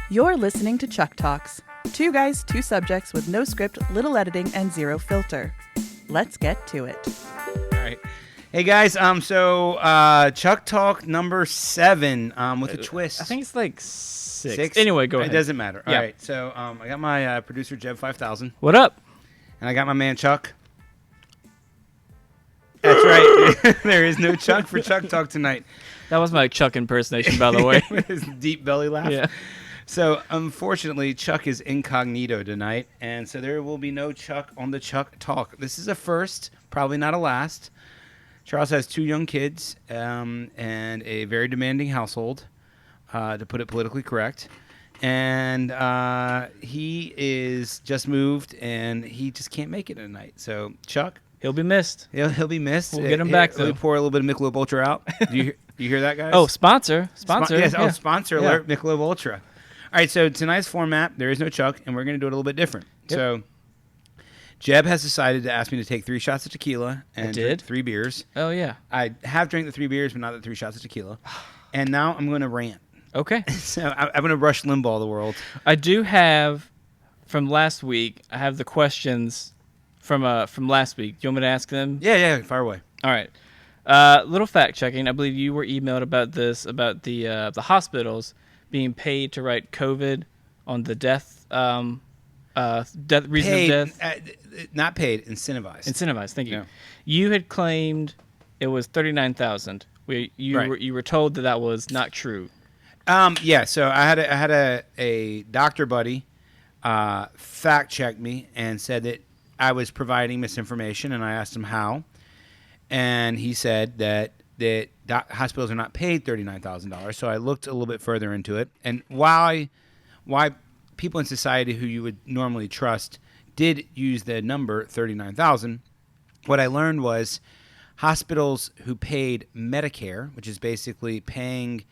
You're listening to ChuckTalks. Two guys, two subjects with no script, little editing, and zero filter. Let's get to it. All right. Hey guys, so Chuck Talk number 7 with a twist. I think it's like 6. Anyway, go ahead. It doesn't matter. Yeah. All right, so I got my producer Jeb 5000, What up? and I got my man Chuck. That's right. There is no Chuck for Chuck Talk tonight. That was my Chuck impersonation, by the way. With his deep belly laugh. Yeah. So unfortunately, Chuck is incognito tonight, and so there will be no Chuck on the Chuck Talk. This is a first, probably not a last. Charles has 2 young kids and a very demanding household, to put it politically correct. And he is just moved, and he just can't make it tonight. So, Chuck, He'll be missed. he'll be missed. We'll get him back, Let me though. pour a little bit of Michelob Ultra out. Do you hear that, guys? Oh, sponsor. Sponsor. Yes, Yeah. sponsor alert, Michelob Ultra. All right, so tonight's format, there is no Chuck, and we're going to do it a little bit different. Yep. So, Jeb has decided to ask me to take 3 shots of tequila and drink 3 beers. Oh, yeah. I have drank the 3 beers, but not the 3 shots of tequila. And now I'm going to rant. Okay. So I'm going to Rush Limbaugh the world. I do have, from last week, I have the questions from last week. Do you want me to ask them? Yeah, fire away. All right. Little fact checking. I believe you were emailed about this, about the hospitals being paid to write COVID on the death reason Paid, of death. not paid, incentivized. Incentivized. Thank you. Yeah. You had claimed it was 39,000. You were told that was not true. Yeah, so I had a doctor buddy fact check me and said that I was providing misinformation, and I asked him how, and he said that hospitals are not paid $39,000. So I looked a little bit further into it, and why people in society who you would normally trust did use the number 39,000. What I learned was hospitals who paid Medicare, which is basically paying.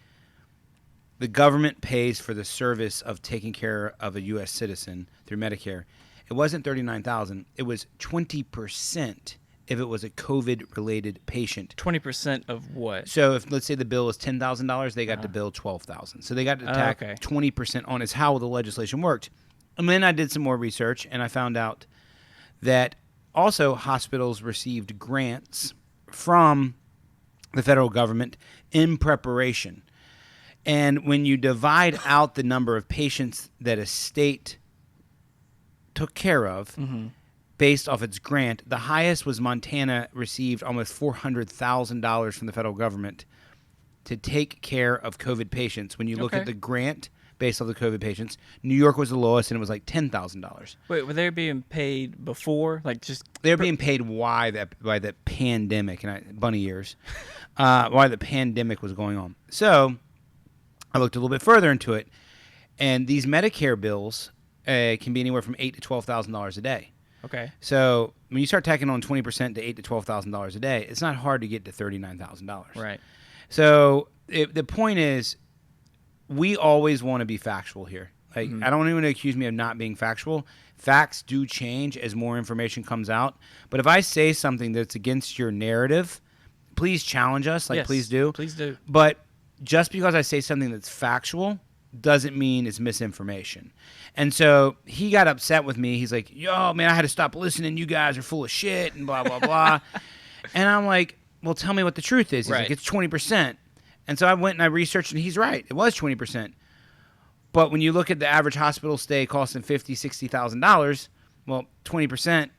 The government pays for the service of taking care of a U.S. citizen through Medicare. It wasn't $39,000. It was 20% if it was a COVID-related patient. 20% of what? So if, let's say, the bill was $10,000, they got to bill $12,000. So they got to tack 20% on is how the legislation worked. And then I did some more research, and I found out that also hospitals received grants from the federal government in preparation. And when you divide out the number of patients that a state took care of based off its grant, the highest was Montana received almost $400,000 from the federal government to take care of COVID patients. When you look at the grant based off the COVID patients, New York was the lowest, and it was like $10,000. Wait, were they being paid before? Like just They were being paid by the pandemic, and bunny ears, why the pandemic was going on. So I looked a little bit further into it, and these Medicare bills can be anywhere from $8,000 to $12,000 a day. Okay. So when you start tacking on 20% to $8,000 to $12,000 a day, it's not hard to get to $39,000. Right. So the point is, we always want to be factual here. Like, I don't want anyone to accuse me of not being factual. Facts do change as more information comes out. But if I say something that's against your narrative, please challenge us. Like, Yes, please do. Please do. But just because I say something that's factual doesn't mean it's misinformation. And so he got upset with me. He's like, yo, man, I had to stop listening. You guys are full of shit and blah, blah, blah. And I'm like, well, tell me what the truth is. He's like, it's 20%. And so I went and I researched, and he's right. It was 20%. But when you look at the average hospital stay costing $50,000, $60,000, well, 20%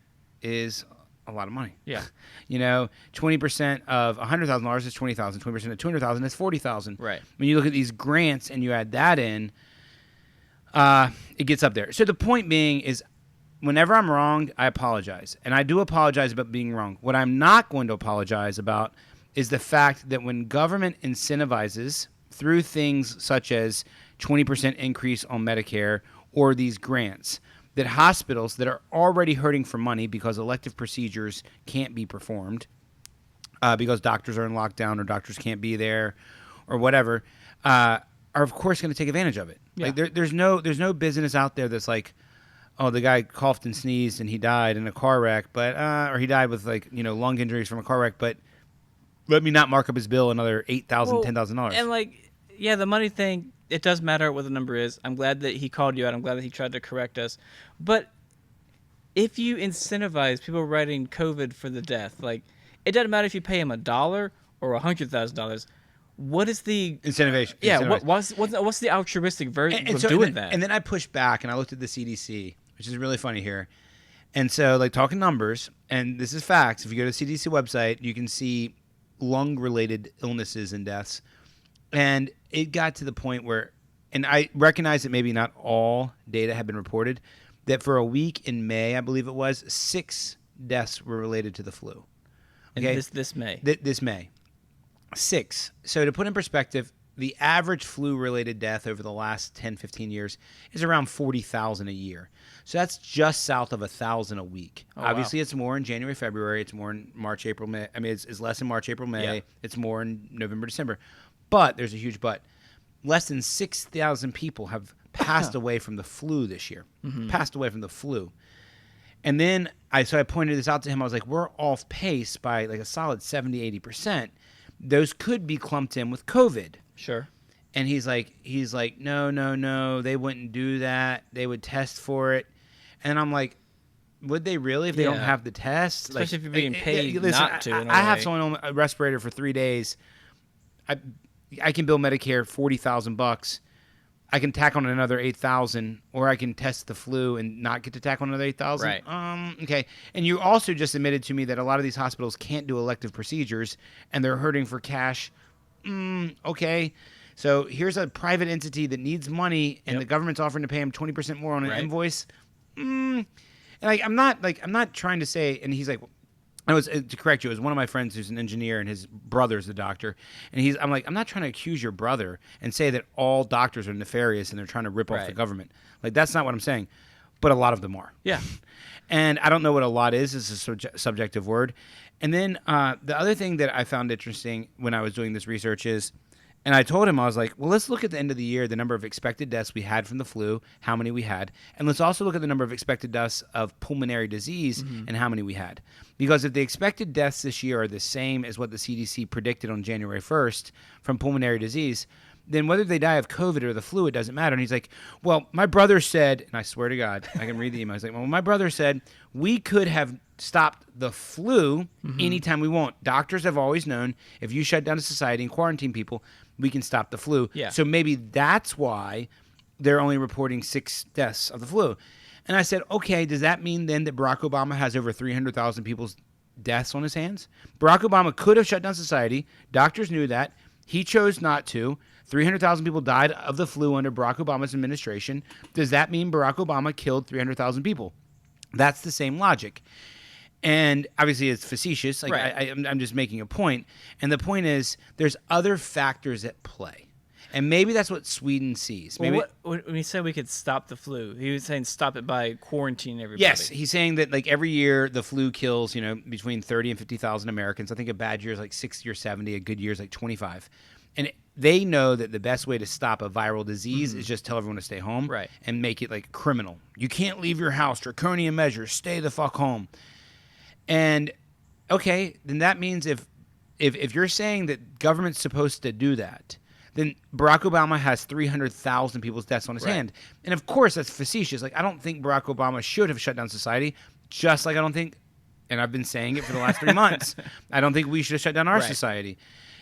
is a lot of money. Yeah. 20% of $100,000 is $20,000. 20% of $200,000 is $40,000. Right. When you look at these grants and you add that in, it gets up there. So the point being is, whenever I'm wrong, I apologize. And I do apologize about being wrong. What I'm not going to apologize about is the fact that when government incentivizes through things such as 20% increase on Medicare or these grants, that hospitals that are already hurting for money because elective procedures can't be performed because doctors are in lockdown or doctors can't be there or whatever, are of course going to take advantage of it. Yeah. Like there's no business out there that's like, oh, the guy coughed and sneezed and he died in a car wreck, but or he died with lung injuries from a car wreck, but let me not mark up his bill another $8,000, $10,000. And the money thing it does matter what the number is. I'm glad that he called you out. I'm glad that he tried to correct us. But if you incentivize people writing COVID for the death, like, it doesn't matter if you pay him $1 or $100,000. What is the incentivization? Yeah, what's the altruistic version of doing that? And then I pushed back and I looked at the CDC, which is really funny here. And so, like, talking numbers, and this is facts. If you go to the CDC website, you can see lung-related illnesses and deaths. And it got to the point where, and I recognize that maybe not all data have been reported, that for a week in May, I believe it was, 6 deaths were related to the flu. Okay? And this May. This May. 6. So to put in perspective, the average flu-related death over the last 10, 15 years is around 40,000 a year. So that's just south of 1,000 a week. Oh, Obviously, wow. It's more in January, February. It's more in March, April, May. I mean, it's less in March, April, May. Yeah. It's more in November, December. But there's a huge but. Less than 6,000 people have passed away from the flu this year. Mm-hmm. Passed away from the flu. And then I pointed this out to him. I was like, we're off pace by like a solid 70, 80%. Those could be clumped in with COVID. Sure. And he's like, no, they wouldn't do that. They would test for it. And I'm like, would they really if they don't have the test? Especially like, if you're being paid listen, not to. I have someone on a respirator for 3 days. I can bill Medicare $40,000. I can tack on another 8,000, or I can test the flu and not get to tack on another 8,000. Right. Okay. And you also just admitted to me that a lot of these hospitals can't do elective procedures, and they're hurting for cash. Okay. So here's a private entity that needs money, and the government's offering to pay them 20% more on an invoice. And I'm not trying to say. And he's like, to correct you, it was one of my friends who's an engineer, and his brother's a doctor. And I'm like, I'm not trying to accuse your brother and say that all doctors are nefarious and they're trying to rip off the government. Like, that's not what I'm saying. But a lot of them are. Yeah. And I don't know what a lot is. It's a subjective word. And then the other thing that I found interesting when I was doing this research is, and I told him, I was like, well, let's look at the end of the year, the number of expected deaths we had from the flu, how many we had. And let's also look at the number of expected deaths of pulmonary disease and how many we had. Because if the expected deaths this year are the same as what the CDC predicted on January 1st from pulmonary disease, then whether they die of COVID or the flu, it doesn't matter. And he's like, well, my brother said, and I swear to God, I can read the email. He's like, well, my brother said we could have stopped the flu anytime we want. Doctors have always known if you shut down a society and quarantine people, we can stop the flu. Yeah. So maybe that's why they're only reporting 6 deaths of the flu. And I said, okay, does that mean then that Barack Obama has over 300,000 people's deaths on his hands? Barack Obama could have shut down society. Doctors knew that. He chose not to. 300,000 people died of the flu under Barack Obama's administration. Does that mean Barack Obama killed 300,000 people? That's the same logic. And obviously it's facetious. Like, I'm just making a point. And the point is there's other factors at play. And maybe that's what Sweden sees. Maybe, when he said we could stop the flu, he was saying stop it by quarantining everybody. Yes, he's saying that like every year the flu kills, between 30 and 50,000 Americans. I think a bad year is like 60 or 70. A good year is like 25. And they know that the best way to stop a viral disease is just tell everyone to stay home and make it like criminal. You can't leave your house, draconian measures, stay the fuck home. And okay, then that means if you're saying that government's supposed to do that, then Barack Obama has 300,000 people's deaths on his hand. And of course that's facetious. Like, I don't think Barack Obama should have shut down society, just like I don't think, and I've been saying it for the last 3 months, I don't think we should have shut down our society.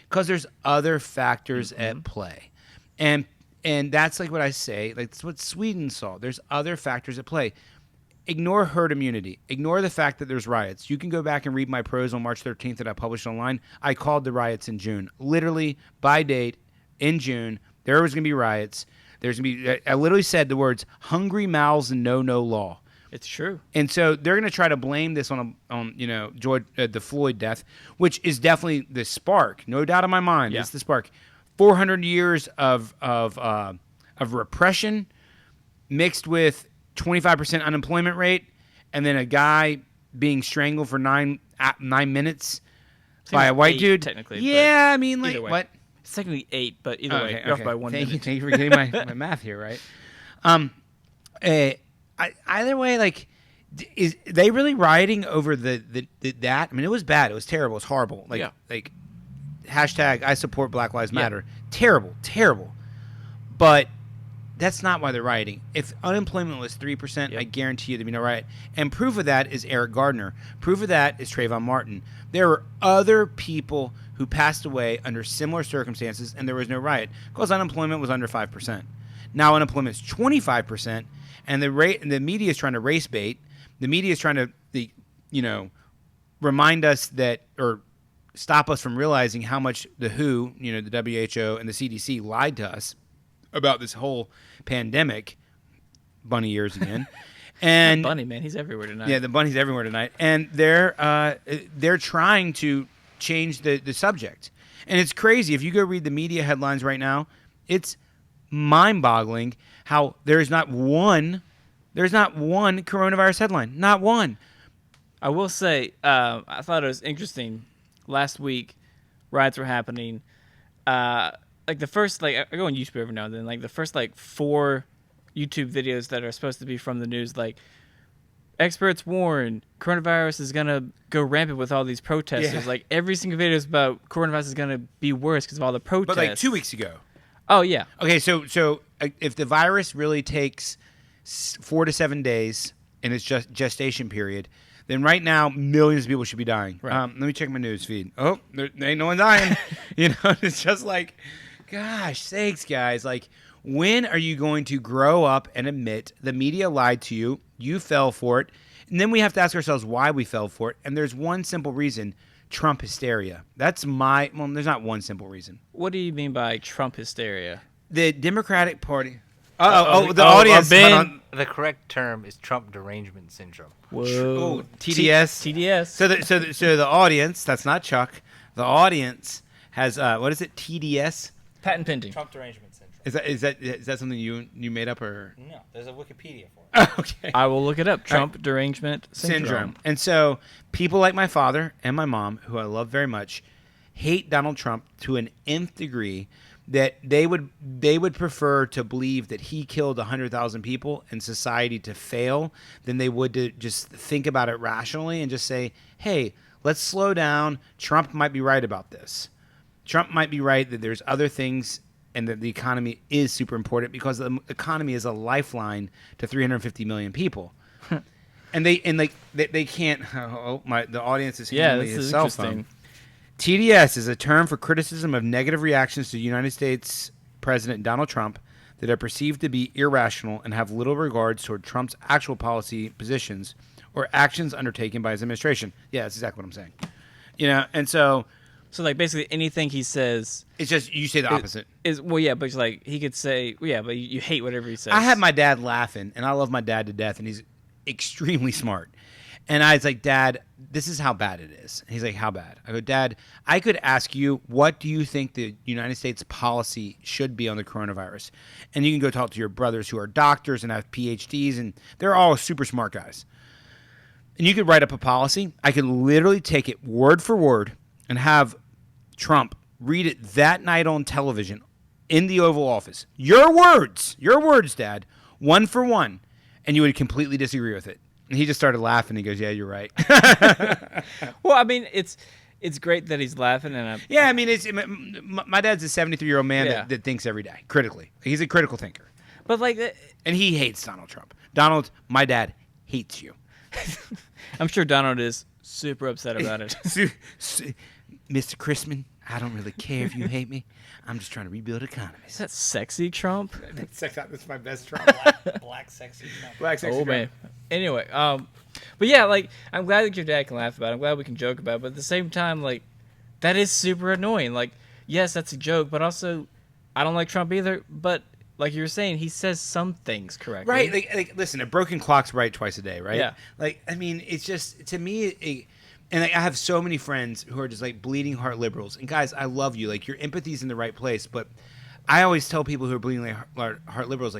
Because there's other factors at play. And that's like what I say, like that's what Sweden saw. There's other factors at play. Ignore herd immunity. Ignore the fact that there's riots. You can go back and read my prose on March 13th that I published online. I called the riots in June. Literally, by date, in June, there was going to be riots. There's going to be, I literally said the words, hungry mouths and no law. It's true. And so they're going to try to blame this on George, the Floyd death, which is definitely the spark. No doubt in my mind. It's the spark. 400 years of repression mixed with 25% unemployment rate, and then a guy being strangled for 9 minutes by a white dude. Technically. Yeah, I mean, like, what? It's technically 8, but either way, you're off by 1 minute. Thank you for getting my math here, right? Either way, like, is they really rioting over that? I mean, it was bad. It was terrible. It was horrible. Like, hashtag I support Black Lives Matter. Terrible. But that's not why they're rioting. If unemployment was 3%, Yep. I guarantee you there'd be no riot. And proof of that is Eric Gardner. Proof of that is Trayvon Martin. There were other people who passed away under similar circumstances, and there was no riot because unemployment was under 5%. Now unemployment is 25%, and the media is trying to race bait. The media is trying to, remind us that or stop us from realizing how much the WHO, the WHO and the CDC lied to us about this whole pandemic. Bunny ears again. And Bunny, man, he's everywhere tonight. yeah, the bunny's everywhere tonight. And they're trying to change the subject. And it's crazy. If you go read the media headlines right now, it's mind-boggling how there's not one coronavirus headline. Not one. I will say, I thought it was interesting. Last week, riots were happening. Like the first, I go on YouTube every now and then. Like the first, 4 YouTube videos that are supposed to be from the news, like experts warn coronavirus is gonna go rampant with all these protesters. Yeah. Like every single video is about coronavirus is gonna be worse because of all the protests. But 2 weeks ago. Oh yeah. Okay, so if the virus really takes 4 to 7 days in its gestation period, then right now millions of people should be dying. Right. Let me check my news feed. Oh, there ain't no one dying. It's just like, gosh sakes, guys. Like, when are you going to grow up and admit the media lied to you? You fell for it. And then we have to ask ourselves why we fell for it. And there's one simple reason. Trump hysteria. There's not one simple reason. What do you mean by Trump hysteria? The Democratic Party. The audience. Ben. The correct term is Trump derangement syndrome. Whoa. TDS. TDS. So the audience, that's not Chuck. The audience has what is it? TDS. Patent pending. Trump derangement syndrome. Is that something you made up or? No, there's a Wikipedia for it. Okay. I will look it up. Trump derangement syndrome. And so people like my father and my mom, who I love very much, hate Donald Trump to an nth degree that they would prefer to believe that he killed 100,000 people and society to fail than they would to just think about it rationally and just say, hey, let's slow down. Trump might be right about this. Trump might be right that there's other things and that the economy is super important because the economy is a lifeline to 350 million people. and they can't. The audience is handling this his is cell interesting. phone. TDS is a term for criticism of negative reactions to United States President Donald Trump that are perceived to be irrational and have little regards toward Trump's actual policy positions or actions undertaken by his administration. Yeah, that's exactly what I'm saying. And so basically anything he says it's just you say the opposite. is but it's he could say, but you hate whatever he says. I had my dad laughing, and I love my dad to death, and he's extremely smart. And I was like, Dad, this is how bad it is. And he's like, how bad? I go, Dad, I could ask you, what do you think the United States policy should be on the coronavirus? And you can go talk to your brothers who are doctors and have PhDs, and they're all super smart guys. And you could write up a policy. I could literally take it word for word and have Trump read it that night on television in the Oval Office. Your words, Dad, one for one. And you would completely disagree with it. And he just started laughing. He goes, yeah, you're right. Well, I mean, it's great that he's laughing. Yeah, I mean, my dad's a 73-year-old man that thinks every day, critically. He's a critical thinker. But and he hates Donald Trump. Donald, my dad, hates you. I'm sure Donald is super upset about it. Mr. Chrisman, I don't really care if you hate me. I'm just trying to rebuild economies. Is that sexy Trump? That's my best Trump. Black sexy Trump. Black sexy Trump. Man. Anyway, but yeah, I'm glad that your dad can laugh about it. I'm glad we can joke about it. But at the same time, that is super annoying. Yes, that's a joke, but also, I don't like Trump either. But like you were saying, he says some things correctly. Right. Listen, a broken clock's right twice a day, right? Yeah. I mean, it's just, to me, and I have so many friends who are just bleeding heart liberals. And guys, I love you. Your empathy's in the right place. But I always tell people who are bleeding heart liberals,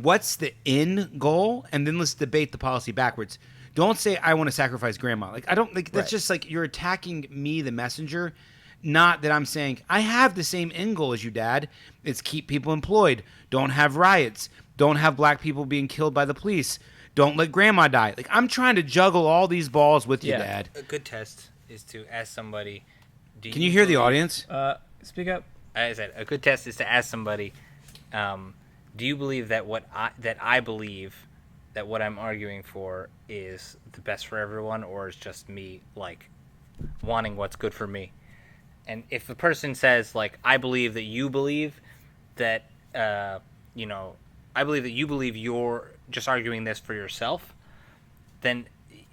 what's the end goal? And then let's debate the policy backwards. Don't say, I want to sacrifice grandma. I don't that's right. Just you're attacking me, the messenger. Not that I'm saying, I have the same end goal as you, Dad. It's keep people employed. Don't have riots. Don't have black people being killed by the police. Don't let grandma die. I'm trying to juggle all these balls with you, Dad. A good test is to ask somebody. Can you hear the audience? Speak up. I said a good test is to ask somebody, Do you believe that I believe that what I'm arguing for is the best for everyone, or is just me like wanting what's good for me? And if the person says like, I believe that you believe that, I believe that you believe you're just arguing this for yourself, then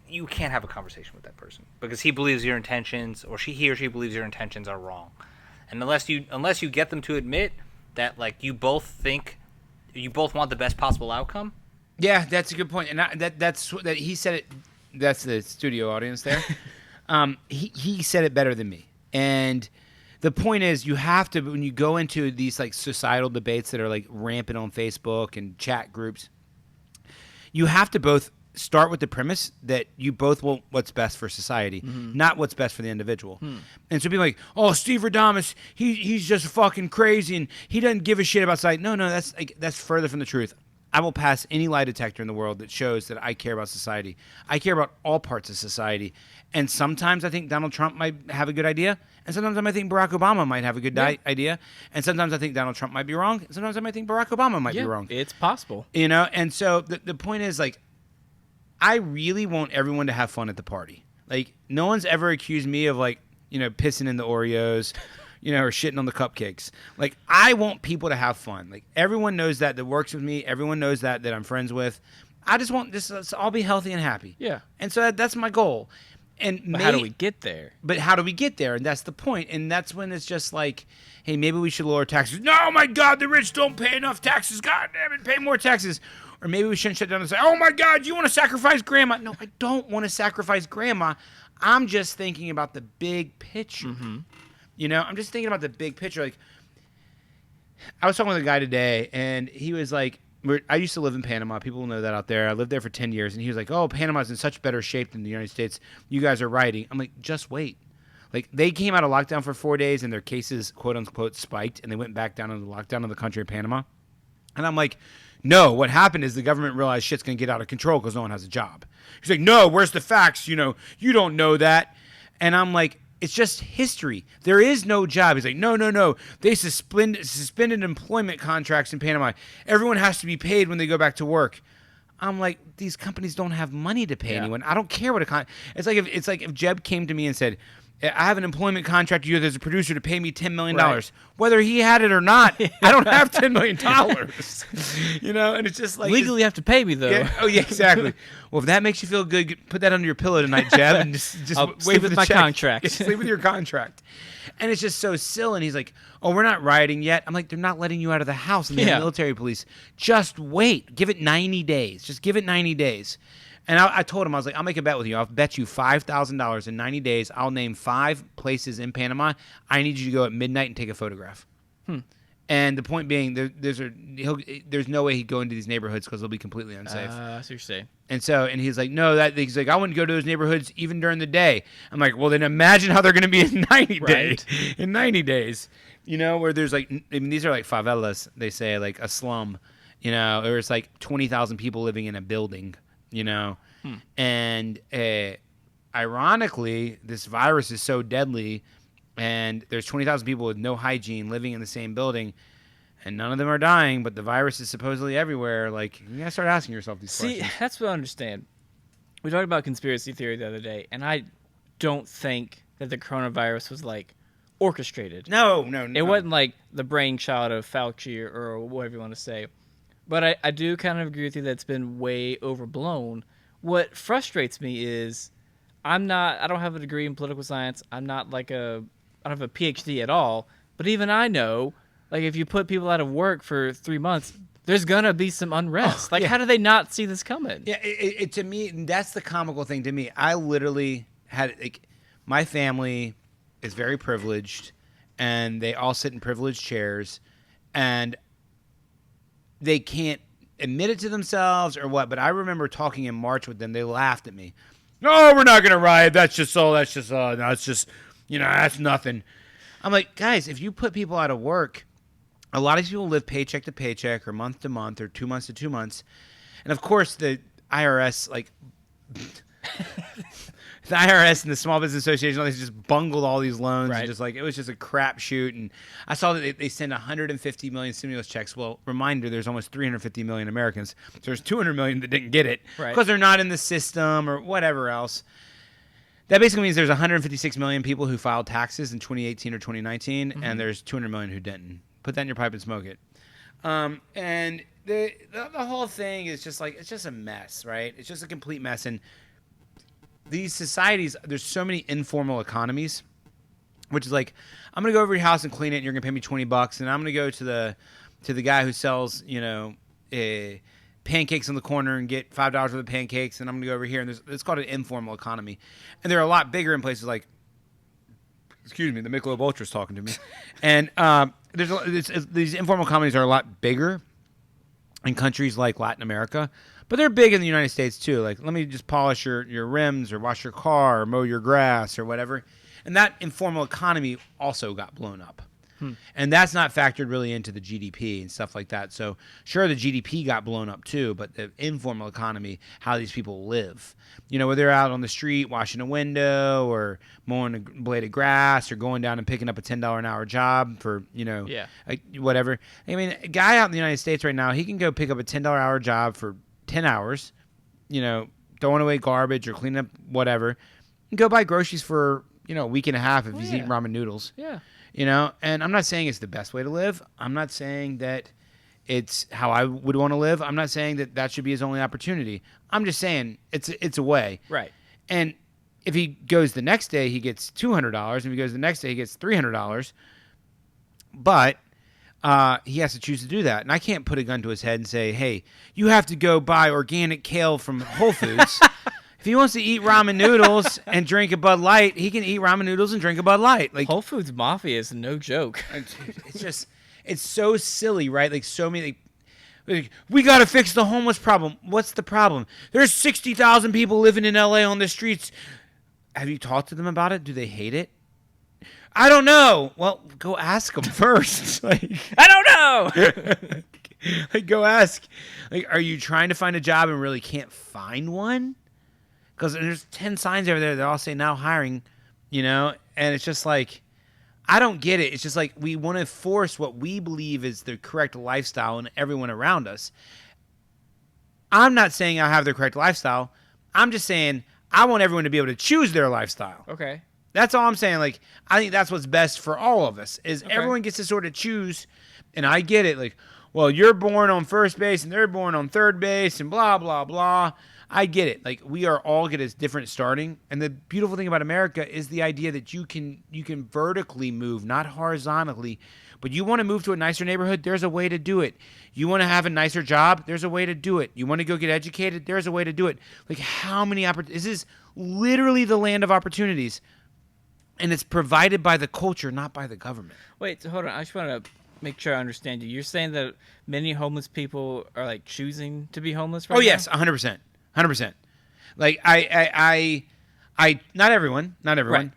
you can't have a conversation with that person because he believes your intentions, or he or she believes your intentions are wrong. And unless you get them to admit that like you both want the best possible outcome. Yeah, that's a good point. And that's he said it. That's the studio audience there. He said it better than me. And the point is, you have to, when you go into these like societal debates that are like rampant on Facebook and chat groups, you have to both start with the premise that you both want what's best for society, not what's best for the individual. And so people are like, oh, Steverdamus, he's just fucking crazy and he doesn't give a shit about society. No, that's further from the truth. I will pass any lie detector in the world that shows that I care about society. I care about all parts of society. And sometimes I think Donald Trump might have a good idea. And sometimes I might think Barack Obama might have a good idea. And sometimes I think Donald Trump might be wrong. And sometimes I might think Barack Obama might be wrong. It's possible. And so the point is, like, I really want everyone to have fun at the party. Like, no one's ever accused me of, like, pissing in the Oreos, or shitting on the cupcakes. Like, I want people to have fun. Like, everyone knows that works with me. Everyone knows that I'm friends with. I just want this. Let's all be healthy and happy. Yeah. And so that's my goal. And how do we get there? But how do we get there? And that's the point. And that's when it's just like, hey, maybe we should lower taxes. No, my God, the rich don't pay enough taxes. God damn it, pay more taxes. Or maybe we shouldn't shut down and say, oh, my God, you want to sacrifice grandma? No, I don't want to sacrifice grandma. I'm just thinking about the big picture. I'm just thinking about the big picture. Like, I was talking with a guy today, and he was like, I used to live in Panama. People know that out there. I lived there for 10 years, and he was like, oh, Panama's in such better shape than the United States. You guys are writing. I'm like, just wait. Like, they came out of lockdown for 4 days, and their cases, quote, unquote, spiked, and they went back down into the lockdown of the country of Panama. And I'm like, no, what happened is the government realized shit's going to get out of control because no one has a job. He's like, no, where's the facts? You don't know that. And I'm like, it's just history. There is no job. He's like, no. They suspended employment contracts in Panama. Everyone has to be paid when they go back to work. I'm like, these companies don't have money to pay anyone. I don't care what it's like if Jeb came to me and said, I have an employment contract with you as a producer to pay me $10 million. Right. Whether he had it or not, I don't have $10 million. And it's just like... Legally you have to pay me, though. Yeah, oh, yeah, exactly. Well, if that makes you feel good, put that under your pillow tonight, Jeb, and just I'll wait sleep for with the my check. contract. Yeah, sleep with your contract. And it's just so silly. And he's like, oh, we're not rioting yet. I'm like, they're not letting you out of the house in the military police. Just wait. Give it 90 days. Just give it 90 days. And I told him, I was like, I'll make a bet with you. I'll bet you $5,000 in 90 days. I'll name 5 places in Panama. I need you to go at midnight and take a photograph. And the point being, there's no way he'd go into these neighborhoods because they'll be completely unsafe. That's what you're saying. And he's like, no, he's like, I wouldn't go to those neighborhoods even during the day. I'm like, well, then imagine how they're going to be in 90 days. In 90 days, where there's like, these are like favelas, they say, like a slum, or it's like 20,000 people living in a building. And ironically, this virus is so deadly, and there's 20,000 people with no hygiene living in the same building, and none of them are dying, but the virus is supposedly everywhere. Like, you gotta start asking yourself these questions. See, that's what I understand. We talked about conspiracy theory the other day, and I don't think that the coronavirus was, like, orchestrated. No. It wasn't, like, the brainchild of Fauci or whatever you want to say. But I do kind of agree with you that it's been way overblown. What frustrates me is I don't have a degree in political science. I don't have a PhD at all. But even I know, like, if you put people out of work for 3 months, there's going to be some unrest. How do they not see this coming? Yeah, it to me, that's the comical thing to me. I literally had, like, my family is very privileged, and they all sit in privileged chairs, and they can't admit it to themselves or what, but I remember talking in March with them. They laughed at me. No, we're not going to riot. That's just that's nothing. I'm like, guys, if you put people out of work, a lot of people live paycheck to paycheck or month to month or 2 months to 2 months. And of course, the IRS, like, the IRS and the Small Business Association, all these just bungled all these loans. Right. And just like, it was just a crapshoot. And I saw that they send 150 million stimulus checks. Well, reminder, there's almost 350 million Americans. So there's 200 million that didn't get it Right. because they're not in the system or whatever else. That basically means there's 156 million people who filed taxes in 2018 or 2019, and there's 200 million who didn't. Put that in your pipe and smoke it. And the whole thing is just like, it's just a mess, right? It's just a complete mess. And these societies, there's so many informal economies, which is like, I'm gonna go over to your house and clean it, and you're gonna pay me $20, and I'm gonna go to the guy who sells, pancakes on the corner and get $5 worth of pancakes, and I'm gonna go over here, and it's called an informal economy, and they're a lot bigger in places like, excuse me, the Michelob Ultra's talking to me, and these informal economies are a lot bigger in countries like Latin America, but they're big in the United States too. Like, let me just polish your rims or wash your car or mow your grass or whatever. And that informal economy also got blown up. And that's not factored really into the GDP and stuff like that. So sure, the GDP got blown up too, but the informal economy, how these people live, where they're out on the street washing a window or mowing a blade of grass or going down and picking up a $10 an hour job for, whatever. I mean, a guy out in the United States right now, he can go pick up a $10 an hour job for 10 hours, throwing away garbage or cleaning up whatever, and go buy groceries for, a week and a half if he's eating ramen noodles. Yeah. And I'm not saying it's the best way to live. I'm not saying that it's how I would want to live. I'm not saying that should be his only opportunity. I'm just saying it's a way. Right. And if he goes the next day, he gets $200. If he goes the next day, he gets $300. But he has to choose to do that. And I can't put a gun to his head and say, hey, you have to go buy organic kale from Whole Foods. If he wants to eat ramen noodles and drink a Bud Light, he can eat ramen noodles and drink a Bud Light. Like, Whole Foods Mafia is no joke. It's so silly, right? Like, so many, like, we got to fix the homeless problem. What's the problem? There's 60,000 people living in LA on the streets. Have you talked to them about it? Do they hate it? I don't know. Well, go ask them first. Like, I don't know. Like, go ask. Like, are you trying to find a job and really can't find one? Because there's 10 signs over there that all say now hiring, and it's just like, I don't get it. It's just like we want to force what we believe is the correct lifestyle on everyone around us. I'm not saying I have the correct lifestyle. I'm just saying I want everyone to be able to choose their lifestyle. Okay. That's all I'm saying. Like, I think that's what's best for all of us is everyone gets to sort of choose. And I get it. Like, well, you're born on first base and they're born on third base and blah, blah, blah. I get it. Like, we are all get a different starting. And the beautiful thing about America is the idea that you can vertically move, not horizontally. But you want to move to a nicer neighborhood, there's a way to do it. You want to have a nicer job, there's a way to do it. You want to go get educated, there's a way to do it. Like, how many opportunities? This is literally the land of opportunities. And it's provided by the culture, not by the government. Wait, so hold on. I just want to make sure I understand you. You're saying that many homeless people are, like, choosing to be homeless right now? Oh, yes, 100%. 100%. Like, I not everyone. Right.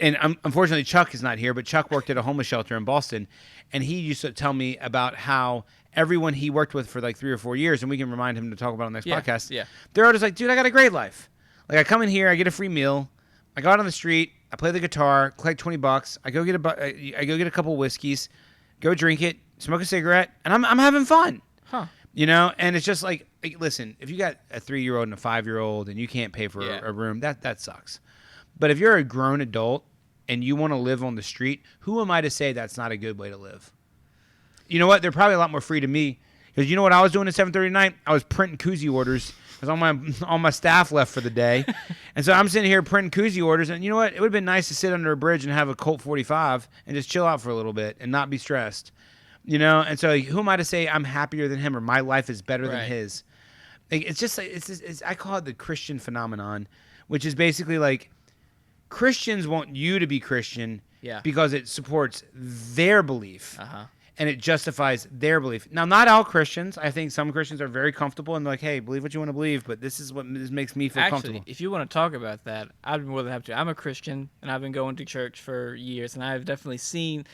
And unfortunately, Chuck is not here, but Chuck worked at a homeless shelter in Boston, and he used to tell me about how everyone he worked with for like 3 or 4 years, and we can remind him to talk about on the next podcast. Yeah. They're all just like, dude, I got a great life. Like, I come in here, I get a free meal, I go out on the street, I play the guitar, collect $20, I go get a couple whiskeys, go drink it, smoke a cigarette, and I'm having fun. Huh. And it's just like, listen, if you got a 3-year-old and a 5-year-old and you can't pay for a room, that sucks. But if you're a grown adult and you want to live on the street, who am I to say that's not a good way to live? You know what? They're probably a lot more free to me. Because you know what I was doing at 7:30 at night? I was printing koozie orders because all my staff left for the day. And so I'm sitting here printing koozie orders. And you know what? It would have been nice to sit under a bridge and have a Colt 45 and just chill out for a little bit and not be stressed. And so who am I to say I'm happier than him or my life is better than his? Like, it's I call it the Christian phenomenon, which is basically like Christians want you to be Christian because it supports their belief and it justifies their belief. Now, not all Christians. I think some Christians are very comfortable and like, hey, believe what you want to believe, but this makes me feel comfortable. If you want to talk about that, I'd be more than happy to. I'm a Christian, and I've been going to church for years, and I've definitely seen,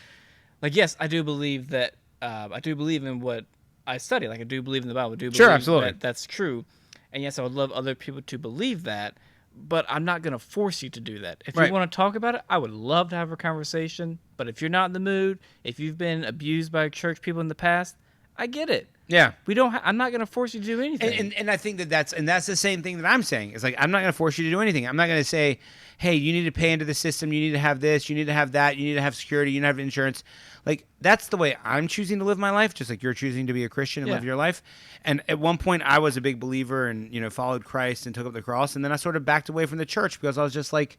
like, yes, I do believe that, I do believe in what I study. Like, I do believe in the Bible. I do believe absolutely. that's true. And yes, I would love other people to believe that. but I'm not going to force you to do that. If Right. you want to talk about it, I would love to have a conversation. But if you're not in the mood, if you've been abused by church people in the past, I get it. Yeah. We don't. I'm not going to force you to do anything. And I think that's the same thing that I'm saying. It's like, I'm not going to force you to do anything. I'm not going to say, hey, you need to pay into the system. You need to have this. You need to have that. You need to have security. You need to have insurance. Like, that's the way I'm choosing to live my life, just like you're choosing to be a Christian and live your life. And at one point, I was a big believer and, followed Christ and took up the cross. And then I sort of backed away from the church because I was just like,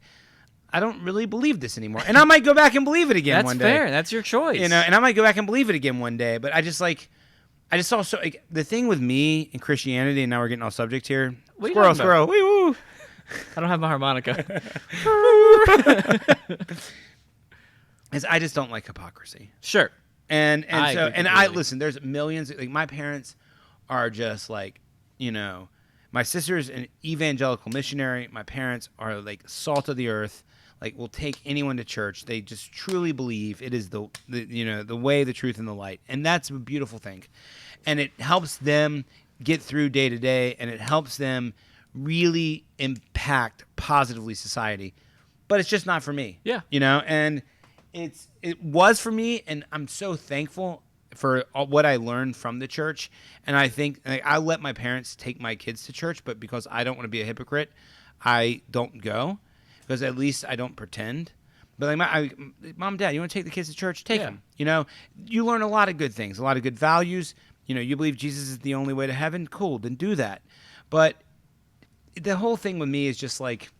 I don't really believe this anymore. And I might go back and believe it again That's one day. fair. That's your choice. And I might go back and believe it again one day. But I just saw the thing with me and Christianity, and now we're getting off subject here. What are you Squirrel, talking about? squirrel, wee woo. I don't have my harmonica. Is I just don't like hypocrisy. Sure. And I so agree and completely. listen, there's millions. Like, my parents are just like, my sister's an evangelical missionary. My parents are like salt of the earth. Like, will take anyone to church. They just truly believe it is the way, the truth, and the light. And that's a beautiful thing. And it helps them get through day to day, and it helps them really impact positively society. But it's just not for me. Yeah. And it was for me, and I'm so thankful for what I learned from the church. And I think I let my parents take my kids to church, but because I don't want to be a hypocrite, I don't go. Because at least I don't pretend. But like, Mom, Dad, you want to take the kids to church? Take them. You learn a lot of good things, a lot of good values. You believe Jesus is the only way to heaven? Cool, then do that. But the whole thing with me is just like,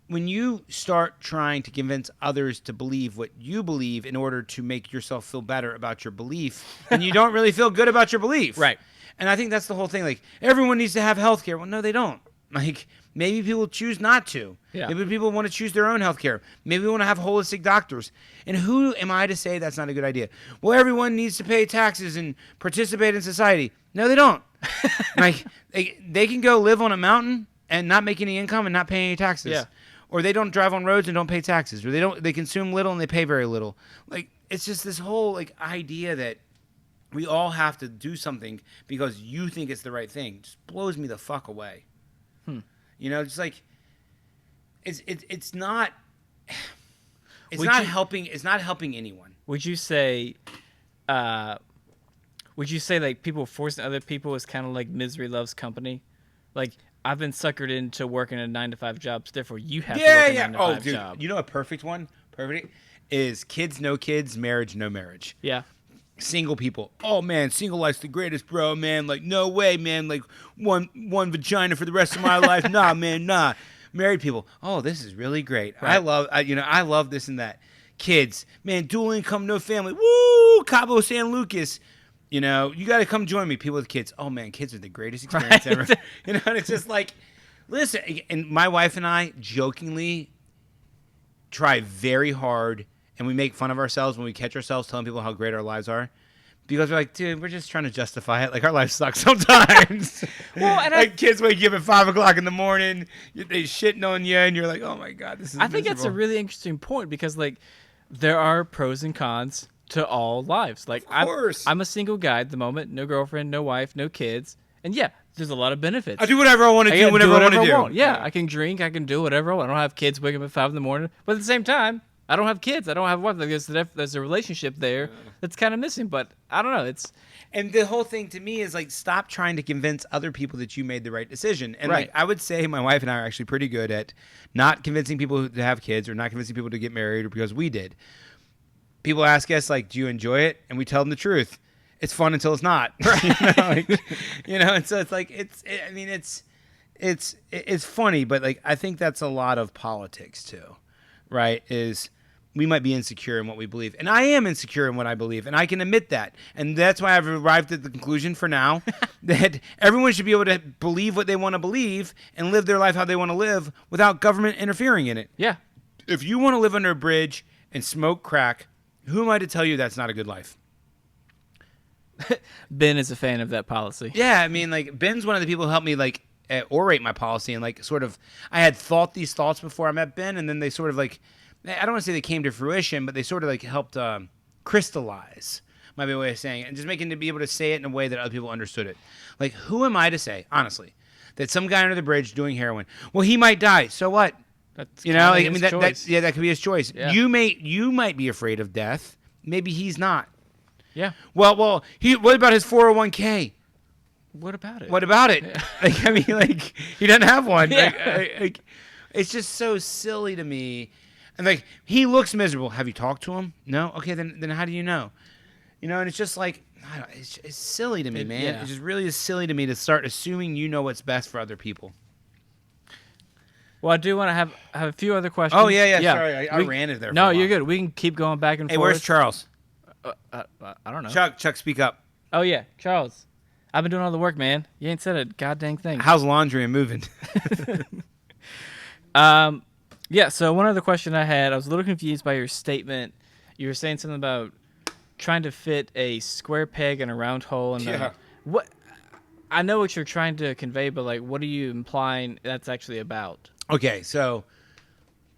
when you start trying to convince others to believe what you believe in order to make yourself feel better about your belief, then you don't really feel good about your belief. Right. And I think that's the whole thing. Like, everyone needs to have health care. Well, no, they don't. Like, maybe people choose not to. Yeah. Maybe people want to choose their own health care. Maybe we want to have holistic doctors. And who am I to say that's not a good idea? Well, everyone needs to pay taxes and participate in society. No, they don't. Like, they can go live on a mountain and not make any income and not pay any taxes. Yeah. Or they don't drive on roads and don't pay taxes. Or they consume little and they pay very little. Like, it's just this whole idea that we all have to do something because you think it's the right thing. Just blows me the fuck away. Just like, it's not helping. It's not helping anyone. Would you say like people forcing other people is kind of like misery loves company? Like, I've been suckered into working a 9-to-5 job, so therefore you have to work a 9-to-5 dude, job. a perfect one? Perfect is kids, no kids, marriage, no marriage. Yeah. Single people. Oh man, single life's the greatest, bro, man. Like, no way, man. Like, one vagina for the rest of my life. Nah, man, nah. Married people. Oh, this is really great. Right. I love this and that. Kids, man, dual income, no family. Woo, Cabo San Lucas. You got to come join me. People with kids. Oh man, kids are the greatest experience ever. And it's just like, listen. And my wife and I jokingly try very hard. And we make fun of ourselves when we catch ourselves telling people how great our lives are. Because we're like, dude, we're just trying to justify it. Like, our life sucks sometimes. Well, and like, kids wake you up at 5 o'clock in the morning. They shitting on you. And you're like, oh, my God, this is I think that's a miserable. really interesting point because, like, there are pros and cons to all lives. Like, Of course. I'm a single guy at the moment. No girlfriend, no wife, no kids. And, yeah, there's a lot of benefits. I do whatever I want to do whenever I want to do. Yeah, I can drink. I can do whatever I want. I don't have kids waking up at 5 in the morning. But at the same time, I don't have kids. I don't have a wife. Like, there's a relationship there that's kind of missing. But I don't know. And the whole thing to me is like, stop trying to convince other people that you made the right decision. And Right. like, I would say my wife and I are actually pretty good at not convincing people to have kids or not convincing people to get married or because we did. People ask us like, do you enjoy it? And we tell them the truth. It's fun until it's not. And so it's like, it's funny, but like, I think that's a lot of politics too, right? Is we might be insecure in what we believe. And I am insecure in what I believe, and I can admit that. And that's why I've arrived at the conclusion for now that everyone should be able to believe what they want to believe and live their life how they want to live without government interfering in it. Yeah. If you want to live under a bridge and smoke crack, who am I to tell you that's not a good life? Ben is a fan of that policy. Yeah, I mean, like, Ben's one of the people who helped me, like, orate my policy and, like, sort of, I had thought these thoughts before I met Ben, and then they sort of, like, I don't want to say they came to fruition, but they sort of, like, helped crystallize, might be a way of saying it, and just making to be able to say it in a way that other people understood it. Like, who am I to say, honestly, that some guy under the bridge doing heroin. Well, he might die. So what? That's You know, kinda his that choice. that could be his choice. Yeah. You might be afraid of death. Maybe he's not. Yeah. Well, what about his 401k? What about it? What about it? Yeah. Like, I mean, like, he doesn't have one. Yeah. Like, it's just so silly to me. And like, he looks miserable. Have you talked to him? No. Okay, then how do you know? You know, and it's just like, I don't, it's silly to me, man. Yeah. It just really is silly to me to start assuming you know what's best for other people. Well, I do want to have a few other questions. Oh yeah. Sorry, I ran it there. No, for a you're while. good. We can keep going back and Hey, forth. where's Charles? I don't know. Chuck, speak up. Oh yeah, Charles. I've been doing all the work, man. You ain't said a goddamn thing. How's laundry and moving? Yeah. So one other question I had, I was a little confused by your statement. You were saying something about trying to fit a square peg in a round hole. And Yeah. what? I know what you're trying to convey, but like, what are you implying that's actually about? Okay, so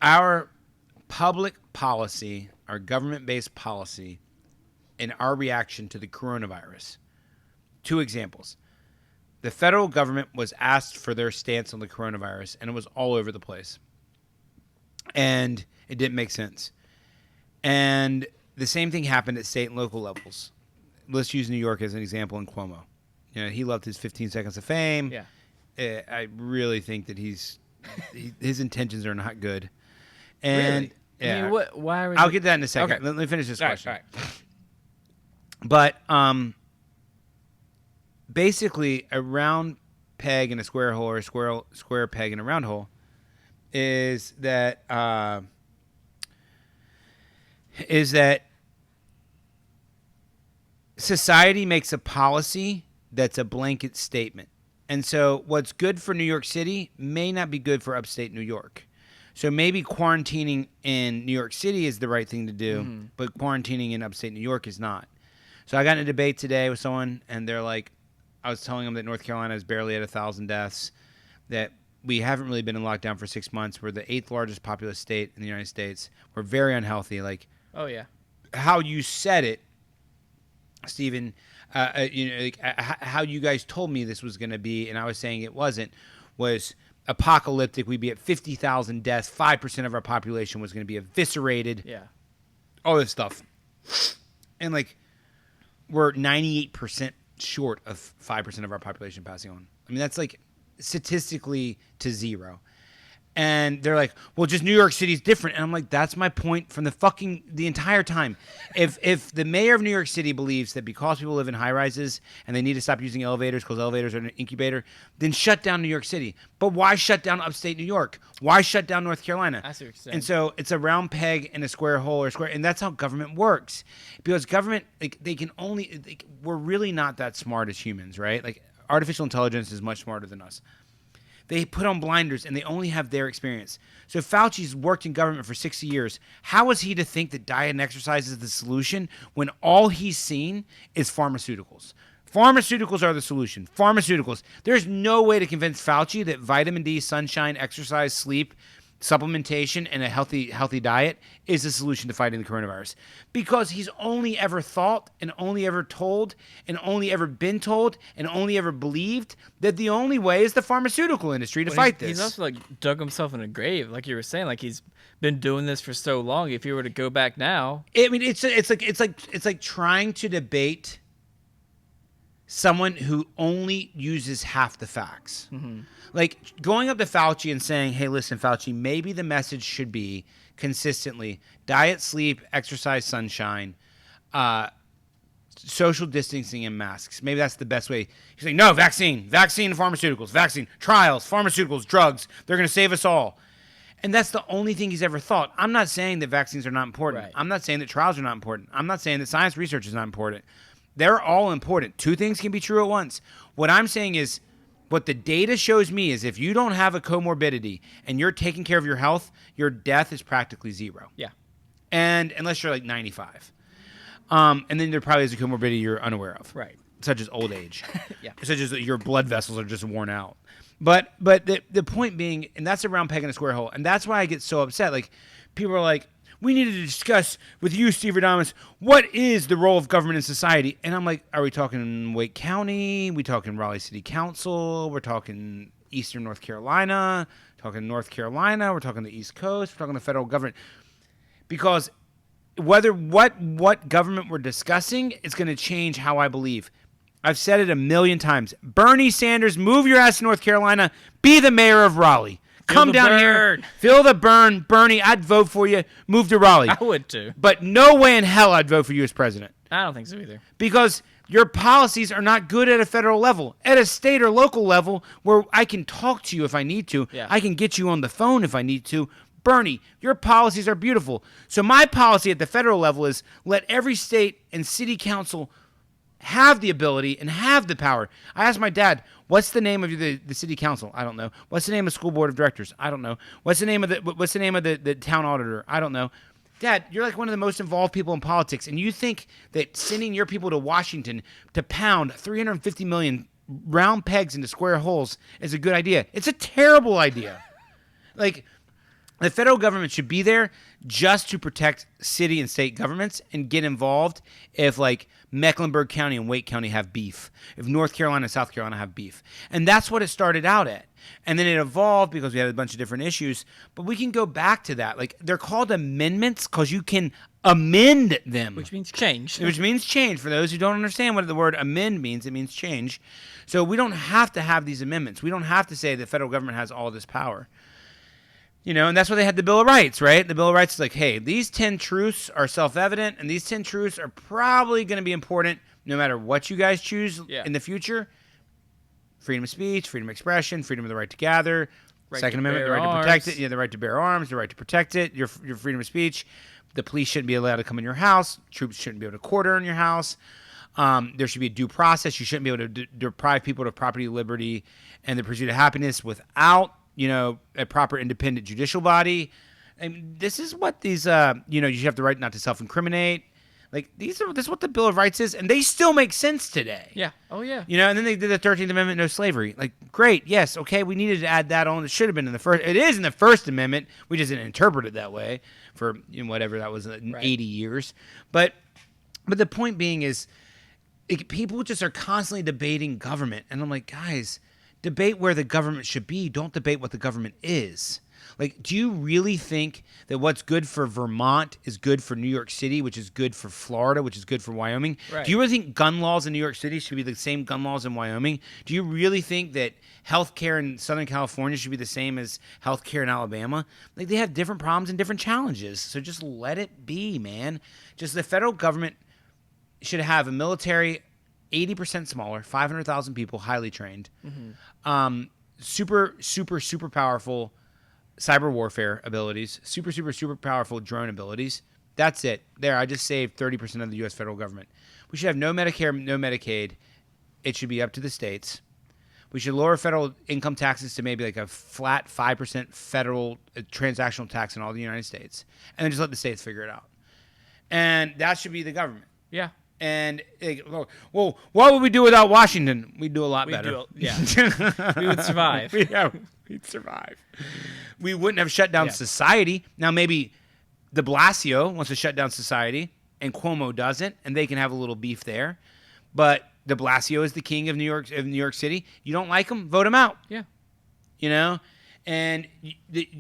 our public policy, our government-based policy, and our reaction to the coronavirus. 2 examples. The federal government was asked for their stance on the coronavirus, and it was all over the place. And it didn't make sense. And the same thing happened at state and local levels. Let's use New York as an example in Cuomo. You know, he loved his 15 seconds of fame. Yeah. I really think that his intentions are not good. And Really? yeah, I mean, why are I'll get that in a second. Okay. Let me finish this All right, question. all right. But basically, a round peg in a square hole, or a square peg in a round hole, is that society makes a policy that's a blanket statement. And so what's good for New York City may not be good for upstate New York. So maybe quarantining in New York City is the right thing to do, but quarantining in upstate New York is not. So I got in a debate today with someone, and they're like, I was telling them that North Carolina is barely at 1,000 deaths, that we haven't really been in lockdown for 6 months. We're the 8th largest populous state in the United States. We're very unhealthy. Like, Oh yeah. how you said it, Stephen, how you guys told me this was going to be, and I was saying it wasn't, was apocalyptic. We'd be at 50,000 deaths. 5% of our population was going to be eviscerated. Yeah. All this stuff. And, like, we're 98% short of 5% of our population passing on. I mean, that's, like, statistically to zero. And they're like, well, just New York City's different. And I'm like, that's my point from the entire time. If the mayor of New York City believes that because people live in high rises and they need to stop using elevators because elevators are an incubator, then shut down New York City. But why shut down upstate New York? Why shut down North Carolina? I see what you're saying. And so it's a round peg in a square hole or square, and that's how government works. Because government, like, they can only, like, we're really not that smart as humans, right? Like, artificial intelligence is much smarter than us. They put on blinders, and they only have their experience. So Fauci's worked in government for 60 years. How is he to think that diet and exercise is the solution when all he's seen is pharmaceuticals? Pharmaceuticals are the solution. Pharmaceuticals. There's no way to convince Fauci that vitamin D, sunshine, exercise, sleep, supplementation, and a healthy diet is the solution to fighting the coronavirus. Because he's only ever thought and only ever told and only ever been told and only ever believed that the only way is the pharmaceutical industry to fight this. He's also like dug himself in a grave, like you were saying. Like he's been doing this for so long. If he were to go back now, I mean, it's like trying to debate someone who only uses half the facts. Mm-hmm. Like going up to Fauci and saying, hey, listen, Fauci, maybe the message should be consistently diet, sleep, exercise, sunshine, social distancing, and masks. Maybe that's the best way. He's like, no, vaccine, pharmaceuticals, vaccine, trials, pharmaceuticals, drugs. They're going to save us all. And that's the only thing he's ever thought. I'm not saying that vaccines are not important. Right. I'm not saying that trials are not important. I'm not saying that science research is not important. They're all important. 2 things can be true at once. What I'm saying is, what the data shows me is if you don't have a comorbidity and you're taking care of your health, your death is practically zero. yeah, And unless you're like 95. And then there probably is a comorbidity you're unaware of. right. Such as old age. Yeah. Such as your blood vessels are just worn out. But the point being, and that's a round peg in a square hole, and that's why I get so upset. Like, people are like, we needed to discuss with you, Steverdamus, what is the role of government in society? And I'm like, are we talking Wake County? We talking Raleigh City Council? We're talking Eastern North Carolina, talking North Carolina, we're talking the East Coast, we're talking the federal government. Because whether what government we're discussing is going to change how I believe. I've said it a million times. Bernie Sanders, move your ass to North Carolina. Be the mayor of Raleigh. Come down here. Feel the burn. Bernie, I'd vote for you. Move to Raleigh. I would too. But no way in hell I'd vote for you as president. I don't think so either. Because your policies are not good at a federal level. At a state or local level where I can talk to you if I need to. Yeah. I can get you on the phone if I need to. Bernie, your policies are beautiful. So my policy at the federal level is let every state and city council have the ability and have the power. I asked my dad, what's the name of the city council? I don't know. What's the name of the school board of directors? I don't know. What's the name of the town auditor? I don't know. Dad, you're like one of the most involved people in politics, and you think that sending your people to Washington to pound 350 million round pegs into square holes is a good idea. It's a terrible idea. Like, the federal government should be there just to protect city and state governments and get involved if, like, Mecklenburg County and Wake County have beef, if North Carolina and South Carolina have beef. And that's what it started out at. And then it evolved because we had a bunch of different issues. But we can go back to that. Like, they're called amendments because you can amend them. Which means change. Which means change. For those who don't understand what the word amend means, it means change. So we don't have to have these amendments. We don't have to say the federal government has all this power. You know, and that's why they had the Bill of Rights, right? The Bill of Rights is like, hey, these 10 truths are self-evident, and these 10 truths are probably going to be important no matter what you guys choose in the future. Freedom of speech, freedom of expression, freedom of the right to gather, Second Amendment, the right to protect it, the right to bear arms, the right to protect it, your freedom of speech. The police shouldn't be allowed to come in your house. Troops shouldn't be able to quarter in your house. There should be a due process. You shouldn't be able to deprive people of property, liberty, and the pursuit of happiness without a proper independent judicial body. And this is what these, you have the right not to self-incriminate. Like, this is what the Bill of Rights is, and they still make sense today. Yeah. Oh, yeah. And then they did the 13th Amendment, no slavery. Like, great, yes, okay, we needed to add that on. It should have been in the first. It is in the First Amendment. We just didn't interpret it that way for whatever that was, 80 years. But the point being is, people just are constantly debating government, and I'm like, guys, debate where the government should be. Don't debate what the government is. Like, do you really think that what's good for Vermont is good for New York City, which is good for Florida, which is good for Wyoming? Right. Do you really think gun laws in New York City should be the same gun laws in Wyoming? Do you really think that healthcare in Southern California should be the same as healthcare in Alabama? Like, they have different problems and different challenges. So just let it be, man. Just the federal government should have a military 80% smaller, 500,000 people, highly trained, super, super, super powerful cyber warfare abilities, super, super, super powerful drone abilities. That's it. There, I just saved 30% of the U.S. federal government. We should have no Medicare, no Medicaid. It should be up to the states. We should lower federal income taxes to maybe like a flat 5% federal transactional tax in all the United States, and then just let the states figure it out. And that should be the government. Yeah. And, well, what would we do without Washington? We'd do a lot better. We would survive. We'd survive. We wouldn't have shut down society. Now, maybe de Blasio wants to shut down society, and Cuomo doesn't, and they can have a little beef there. But de Blasio is the king of New York City. You don't like him? Vote him out. Yeah. And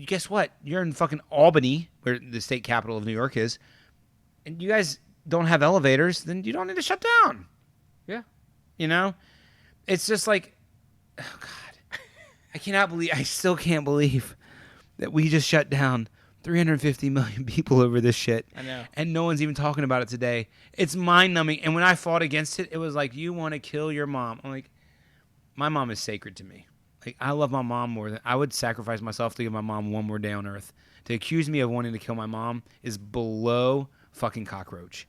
guess what? You're in fucking Albany, where the state capital of New York is, and you guys don't have elevators, then you don't need to shut down. Yeah. It's just like, oh God, I still can't believe that we just shut down 350 million people over this shit. I know. And no one's even talking about it today. It's mind-numbing. And when I fought against it, it was like, you want to kill your mom. I'm like, my mom is sacred to me. Like, I love my mom more than I would sacrifice myself to give my mom one more day on earth. To accuse me of wanting to kill my mom is below fucking cockroach.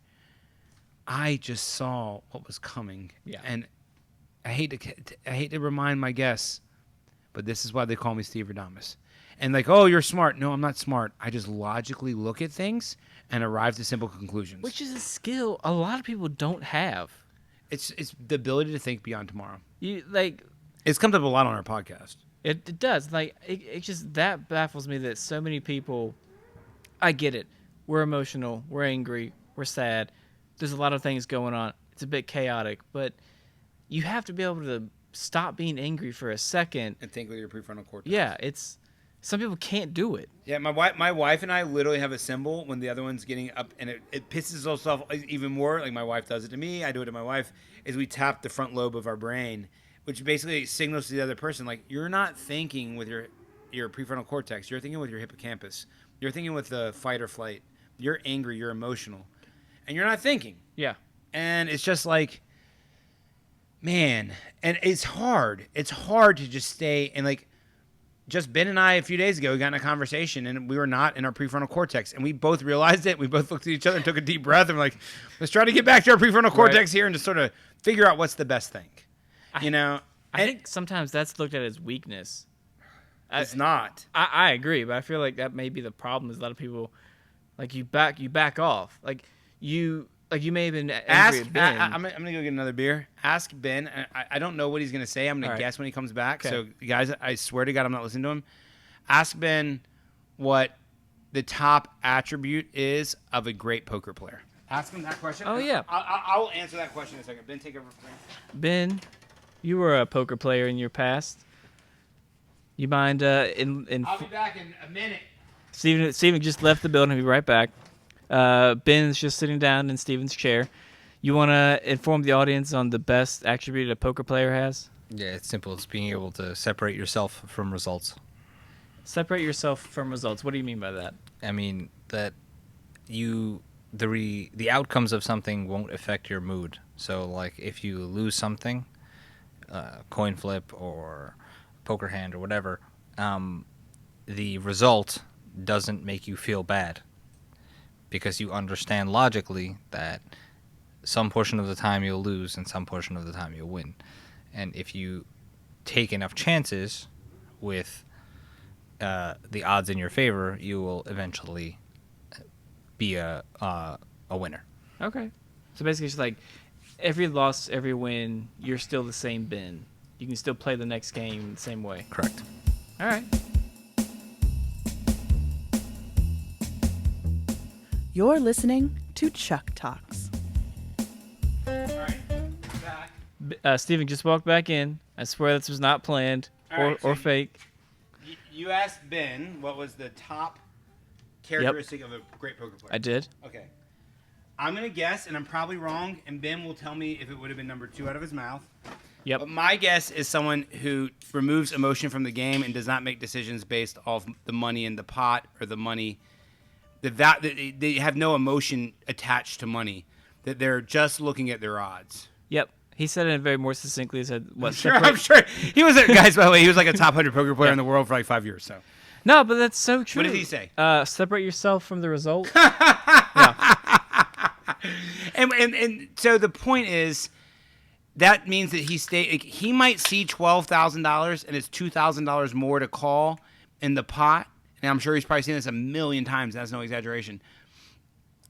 I just saw what was coming. Yeah. And I hate to remind my guests, but this is why they call me Steverdamus. And like, oh, you're smart. No, I'm not smart. I just logically look at things and arrive to simple conclusions. Which is a skill a lot of people don't have. It's the ability to think beyond tomorrow. It's come up a lot on our podcast. It does. Like, it just, that baffles me that so many people, I get it. We're emotional. We're angry. We're sad. There's a lot of things going on. It's a bit chaotic, but you have to be able to stop being angry for a second. And think with your prefrontal cortex. Yeah, some people can't do it. Yeah, my wife and I literally have a symbol when the other one's getting up, and it pisses us off even more. Like my wife does it to me, I do it to my wife. Is we tap the front lobe of our brain, which basically signals to the other person like you're not thinking with your prefrontal cortex. You're thinking with your hippocampus. You're thinking with the fight or flight. You're angry. You're emotional, and you're not thinking. Yeah. And it's just like, man, and it's hard. It's hard to just stay and like. Just Ben and I a few days ago, we got in a conversation, and we were not in our prefrontal cortex, and we both realized it. We both looked at each other and took a deep breath, and we're like, let's try to get back to our prefrontal cortex here and just sort of figure out what's the best thing. I think sometimes that's looked at as weakness. It's not. I agree, but I feel like that may be the problem. Is a lot of people like you back off. Like you may have been angry at Ben. I'm gonna go get another beer. Ask Ben. I don't know what he's gonna say. I'm gonna guess when he comes back. Okay. So guys, I swear to God, I'm not listening to him. Ask Ben what the top attribute is of a great poker player. Ask him that question. Oh yeah. I'll answer that question in a second. Ben, take over. Ben, you were a poker player in your past. You mind I'll be back in a minute. Steven just left the building. He'll be right back. Ben's just sitting down in Steven's chair. You want to inform the audience on the best attribute a poker player has? Yeah, it's simple. It's being able to separate yourself from results. Separate yourself from results. What do you mean by that? I mean that the outcomes of something won't affect your mood. So, like, if you lose something, coin flip or poker hand or whatever, the result doesn't make you feel bad because you understand logically that some portion of the time you'll lose and some portion of the time you'll win. And if you take enough chances with the odds in your favor, you will eventually be a winner. Okay. So basically, it's like every loss, every win, you're still the same Ben. You can still play the next game the same way. Correct. All right. You're listening to ChuckTalks. All right, back. Steven just walked back in. I swear this was not planned All right, or so fake. You asked Ben what was the top characteristic of a great poker player. I did. Okay. I'm going to guess, and I'm probably wrong, and Ben will tell me if it would have been number 2 out of his mouth. Yep. But my guess is someone who removes emotion from the game and does not make decisions based off the money in the pot or the money. They have no emotion attached to money. That they're just looking at their odds. Yep. He said it very more succinctly. He said, "What? I'm sure. He was guys. By the way, he was like a top 100 poker player in the world for like 5 years. So. No, but that's so true. What did he say? Separate yourself from the result. And so the point is, that means that he might see $12,000 and it's $2,000 more to call in the pot. And I'm sure he's probably seen this a million times. That's no exaggeration.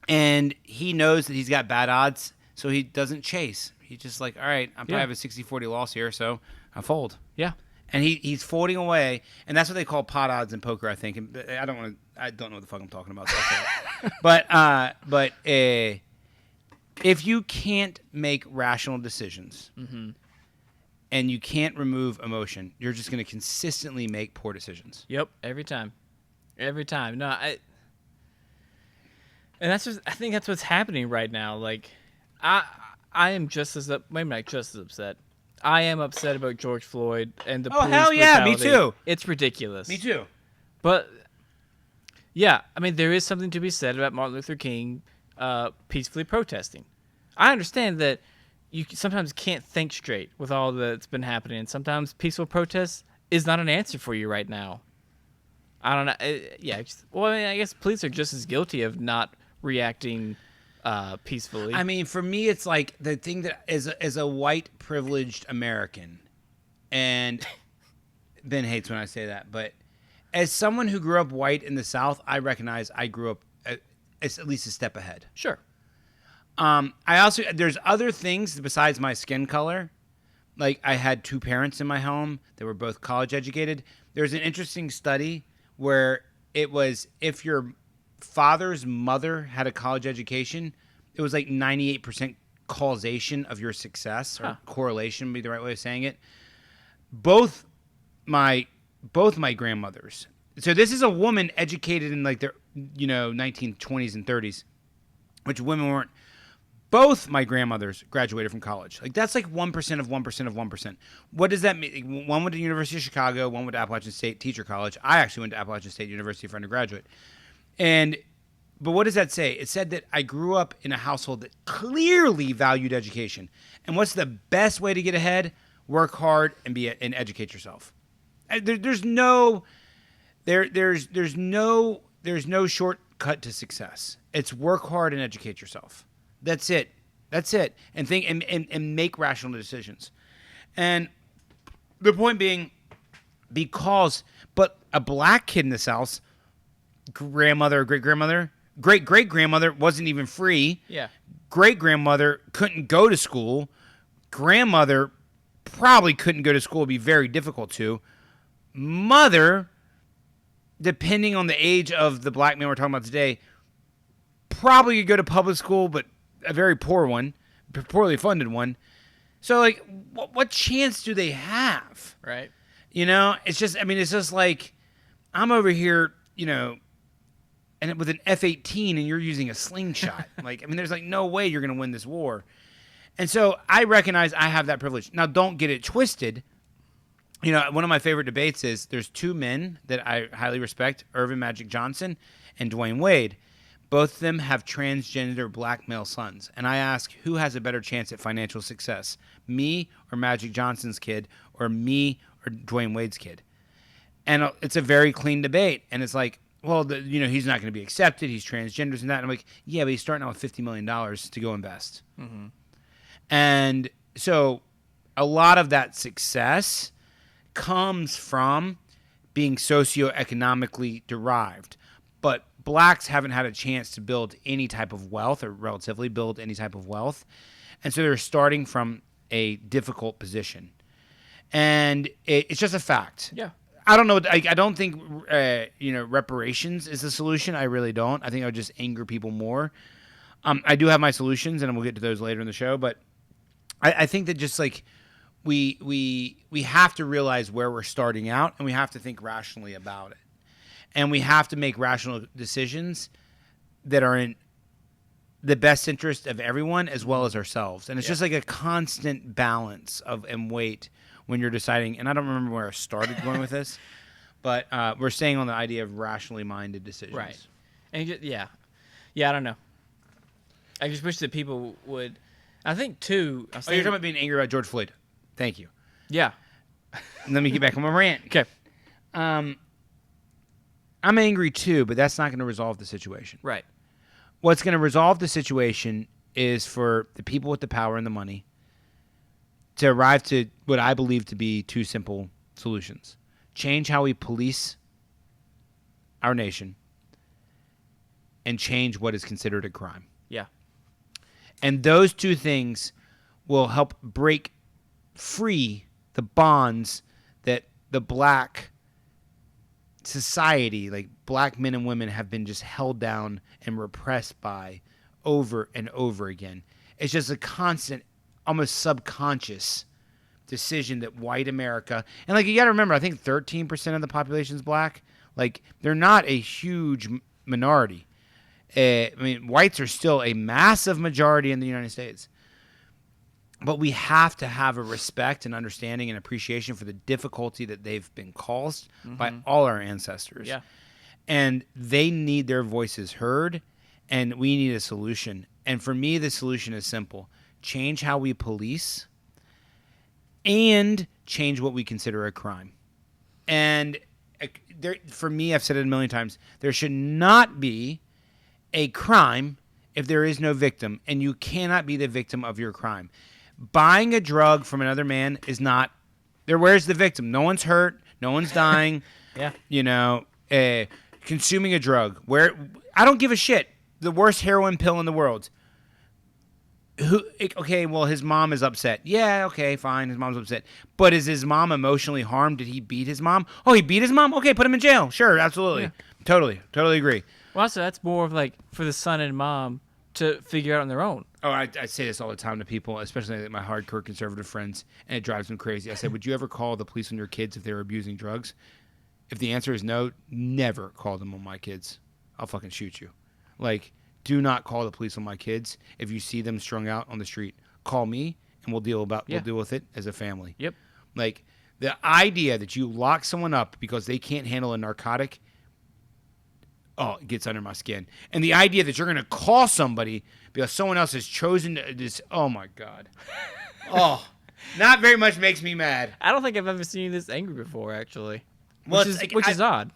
And he knows that he's got bad odds, so he doesn't chase. He's just like, all right, I probably have a 60-40 loss here, so I fold. Yeah. And he's folding away, and that's what they call pot odds in poker, I think. And I don't know what the fuck I'm talking about. So but if you can't make rational decisions and you can't remove emotion, you're just going to consistently make poor decisions. Yep. Every time. No, and that's just, I think that's what's happening right now. Like, I am just as maybe not just as upset. I am upset about George Floyd and the police hell yeah, me brutality. too. It's ridiculous. Me too. But yeah, I mean, there is something to be said about Martin Luther King peacefully protesting. I understand that you sometimes can't think straight with all that's been happening, and sometimes peaceful protest is not an answer for you right now. I don't know. I guess police are just as guilty of not reacting peacefully. I mean, for me, it's like the thing that as a white privileged American, and Ben hates when I say that, but as someone who grew up white in the South, I recognize I grew up at least a step ahead. Sure. There's other things besides my skin color. Like, I had 2 parents in my home that were both college educated. There's an interesting study where it was if your father's mother had a college education, it was like 98% causation of your success, or correlation would be the right way of saying it. both my grandmothers. So this is a woman educated in like their 1920s and 30s, which women weren't. Both my grandmothers graduated from college. Like that's like 1% of 1% of 1%. What does that mean? One went to the University of Chicago, one went to Appalachian State Teacher College. I actually went to Appalachian State University for undergraduate. But what does that say? It said that I grew up in a household that clearly valued education. And what's the best way to get ahead? Work hard and educate yourself. There's no shortcut to success. It's work hard and educate yourself. That's it. And think and make rational decisions. And the point being, but a black kid in the South, grandmother, great-great-grandmother wasn't even free. Yeah. Great-grandmother couldn't go to school. Grandmother probably couldn't go to school. It'd be very difficult to. Mother, depending on the age of the black man we're talking about today, probably could go to public school, but a very poor one, poorly funded one. So, like, what chance do they have? Right. It's just like I'm over here, and with an F-18 and you're using a slingshot. There's like no way you're going to win this war. And so I recognize I have that privilege. Now, don't get it twisted. One of my favorite debates is there's two men that I highly respect, Irvin Magic Johnson and Dwayne Wade. Both of them have transgender black male sons. And I ask, who has a better chance at financial success? Me or Magic Johnson's kid, or me or Dwayne Wade's kid? And it's a very clean debate. And it's like, well, he's not going to be accepted. He's transgenders and that. And I'm like, yeah, but he's starting out with $50 million to go invest. Mm-hmm. And so a lot of that success comes from being socioeconomically derived. But blacks haven't had a chance to build any type of wealth, or relatively build any type of wealth. And so they're starting from a difficult position. And it's just a fact. Yeah. I don't know. I don't think, reparations is the solution. I really don't. I think I would just anger people more. I do have my solutions, and we'll get to those later in the show. But I think that just like we have to realize where we're starting out, and we have to think rationally about it. And we have to make rational decisions that are in the best interest of everyone as well as ourselves. And it's just like a constant balance and weight when you're deciding. And I don't remember where I started going with this, but we're staying on the idea of rationally minded decisions. Right. And I don't know. I just wish that people would. I think too. You're talking about being angry about George Floyd. Thank you. Yeah. Let me get back on my rant. Okay. I'm angry too, but that's not going to resolve the situation. Right. What's going to resolve the situation is for the people with the power and the money to arrive to what I believe to be two simple solutions. Change how we police our nation and change what is considered a crime. Yeah. And those two things will help break free the bonds that the black society, like black men and women, have been just held down and repressed by over and over again. It's just a constant, almost subconscious decision that white America, and like you got to remember, I think 13% of the population is black. Like they're not a huge minority. Whites are still a massive majority in the United States. But we have to have a respect and understanding and appreciation for the difficulty that they've been caused by all our ancestors. Yeah. And they need their voices heard, and we need a solution. And for me, the solution is simple. Change how we police and change what we consider a crime. And for me, I've said it a million times, there should not be a crime if there is no victim, and you cannot be the victim of your crime. Buying a drug from another man is not there. Where's the victim? No one's hurt. No one's dying. Yeah. Consuming a drug. I don't give a shit. The worst heroin pill in the world. Okay, well, his mom is upset. Yeah, okay, fine. His mom's upset. But is his mom emotionally harmed? Did he beat his mom? Oh, he beat his mom? Okay, put him in jail. Sure, absolutely. Yeah. Totally agree. Well, also, that's more of like for the son and mom to figure out on their own. Oh, I say this all the time to people, especially my hardcore conservative friends, and it drives them crazy. I said, would you ever call the police on your kids if they were abusing drugs? If the answer is no, never call them on my kids. I'll fucking shoot you. Like, do not call the police on my kids if you see them strung out on the street. Call me, and we'll deal with it as a family. Yep. Like, the idea that you lock someone up because they can't handle a narcotic, it gets under my skin. And the idea that you're going to call somebody because someone else has chosen this, oh my God. Not very much makes me mad. I don't think I've ever seen you this angry before, actually. Well, Which is odd.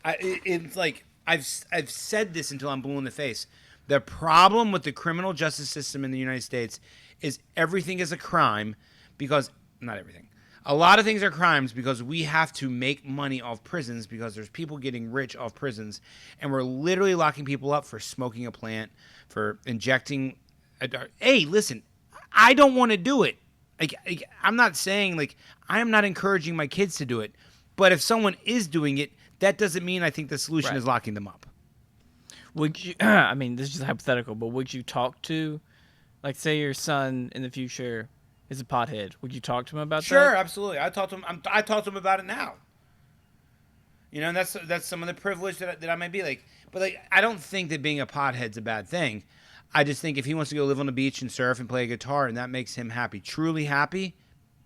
It's like, I've said this until I'm blue in the face. The problem with the criminal justice system in the United States is everything is a crime because, not everything. A lot of things are crimes because we have to make money off prisons because there's people getting rich off prisons, and we're literally locking people up for smoking a plant, for injecting. Hey, listen, I don't want to do it. I'm not saying I am not encouraging my kids to do it, but if someone is doing it, that doesn't mean I think the solution is locking them up. Would you? I mean, this is just hypothetical, but would you talk to, say your son in the future is a pothead? Would you talk to him about that? Sure, absolutely. I talk to him. I talk to him about it now. And that's some of the privilege that I might be like. But I don't think that being a pothead's a bad thing. I just think if he wants to go live on the beach and surf and play a guitar and that makes him happy, truly happy,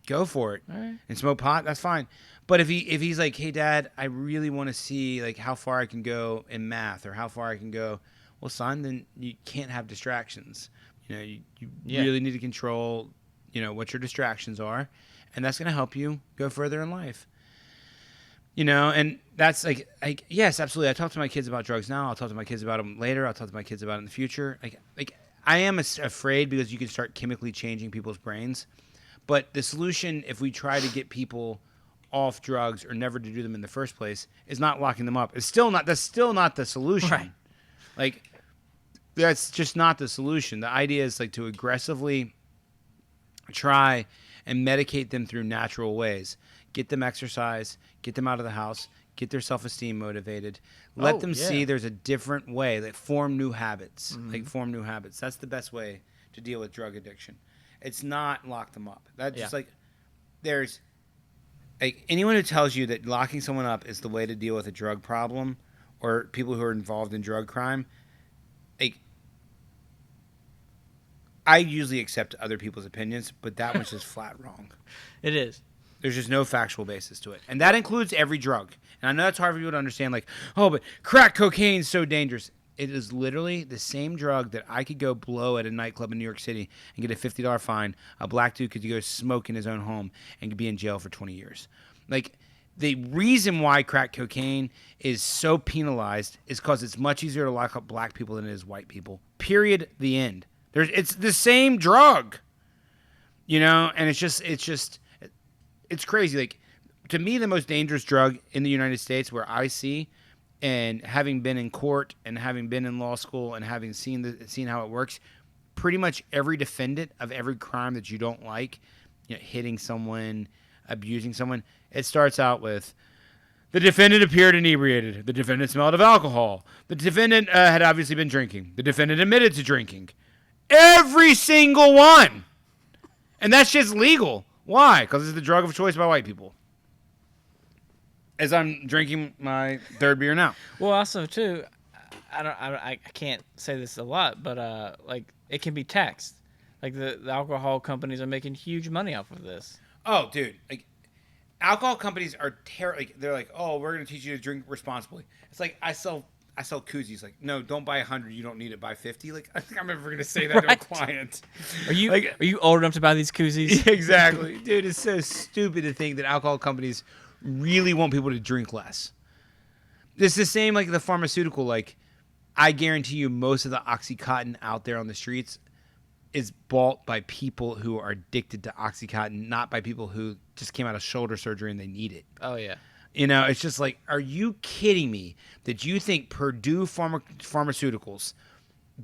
go for it. All right. And smoke pot, that's fine. But if he's like, hey, Dad, I really want to see how far I can go in math or how far I can go, well, son, then you can't have distractions. You really need to control what your distractions are, and that's going to help you go further in life. And that's yes, absolutely. I talk to my kids about drugs now. I'll talk to my kids about them later. I'll talk to my kids about it in the future. I am afraid because you can start chemically changing people's brains. But the solution, if we try to get people off drugs or never to do them in the first place, is not locking them up. That's still not the solution. Right. That's just not the solution. The idea is to aggressively try and medicate them through natural ways. Get them exercise, get them out of the house, get their self-esteem motivated. Let them see there's a different way. Form new habits. Mm-hmm. Form new habits. That's the best way to deal with drug addiction. It's not lock them up. That's just there's anyone who tells you that locking someone up is the way to deal with a drug problem or people who are involved in drug crime, I usually accept other people's opinions, but that one's just flat wrong. It is. There's just no factual basis to it. And that includes every drug. And I know that's hard for people to understand, but crack cocaine's so dangerous. It is literally the same drug that I could go blow at a nightclub in New York City and get a $50 fine. A black dude could go smoke in his own home and could be in jail for 20 years. The reason why crack cocaine is so penalized is because it's much easier to lock up black people than it is white people. Period. The end. It's the same drug, and it's crazy. To me, the most dangerous drug in the United States where I see, and having been in court and having been in law school and having seen how it works, pretty much every defendant of every crime that you don't like, hitting someone, abusing someone, it starts out with, the defendant appeared inebriated. The defendant smelled of alcohol. The defendant had obviously been drinking. The defendant admitted to drinking. Every single one. And that's just legal. Why? Because it's the drug of choice by white people. As I'm drinking my third beer now. Well, also too, I can't say this a lot, but it can be taxed. The alcohol companies are making huge money off of this. Oh, dude! Alcohol companies are terrible. They're like, oh, we're gonna teach you to drink responsibly. It's I sell koozies. No, don't buy 100. You don't need it. Buy 50. I think I'm ever gonna say that to a client. Are you old enough to buy these koozies? Exactly, dude. It's so stupid to think that alcohol companies really want people to drink less. It's the same the pharmaceutical. I guarantee you, most of the OxyContin out there on the streets is bought by people who are addicted to OxyContin, not by people who just came out of shoulder surgery and they need it. Oh yeah. It's just are you kidding me that you think Purdue Pharmaceuticals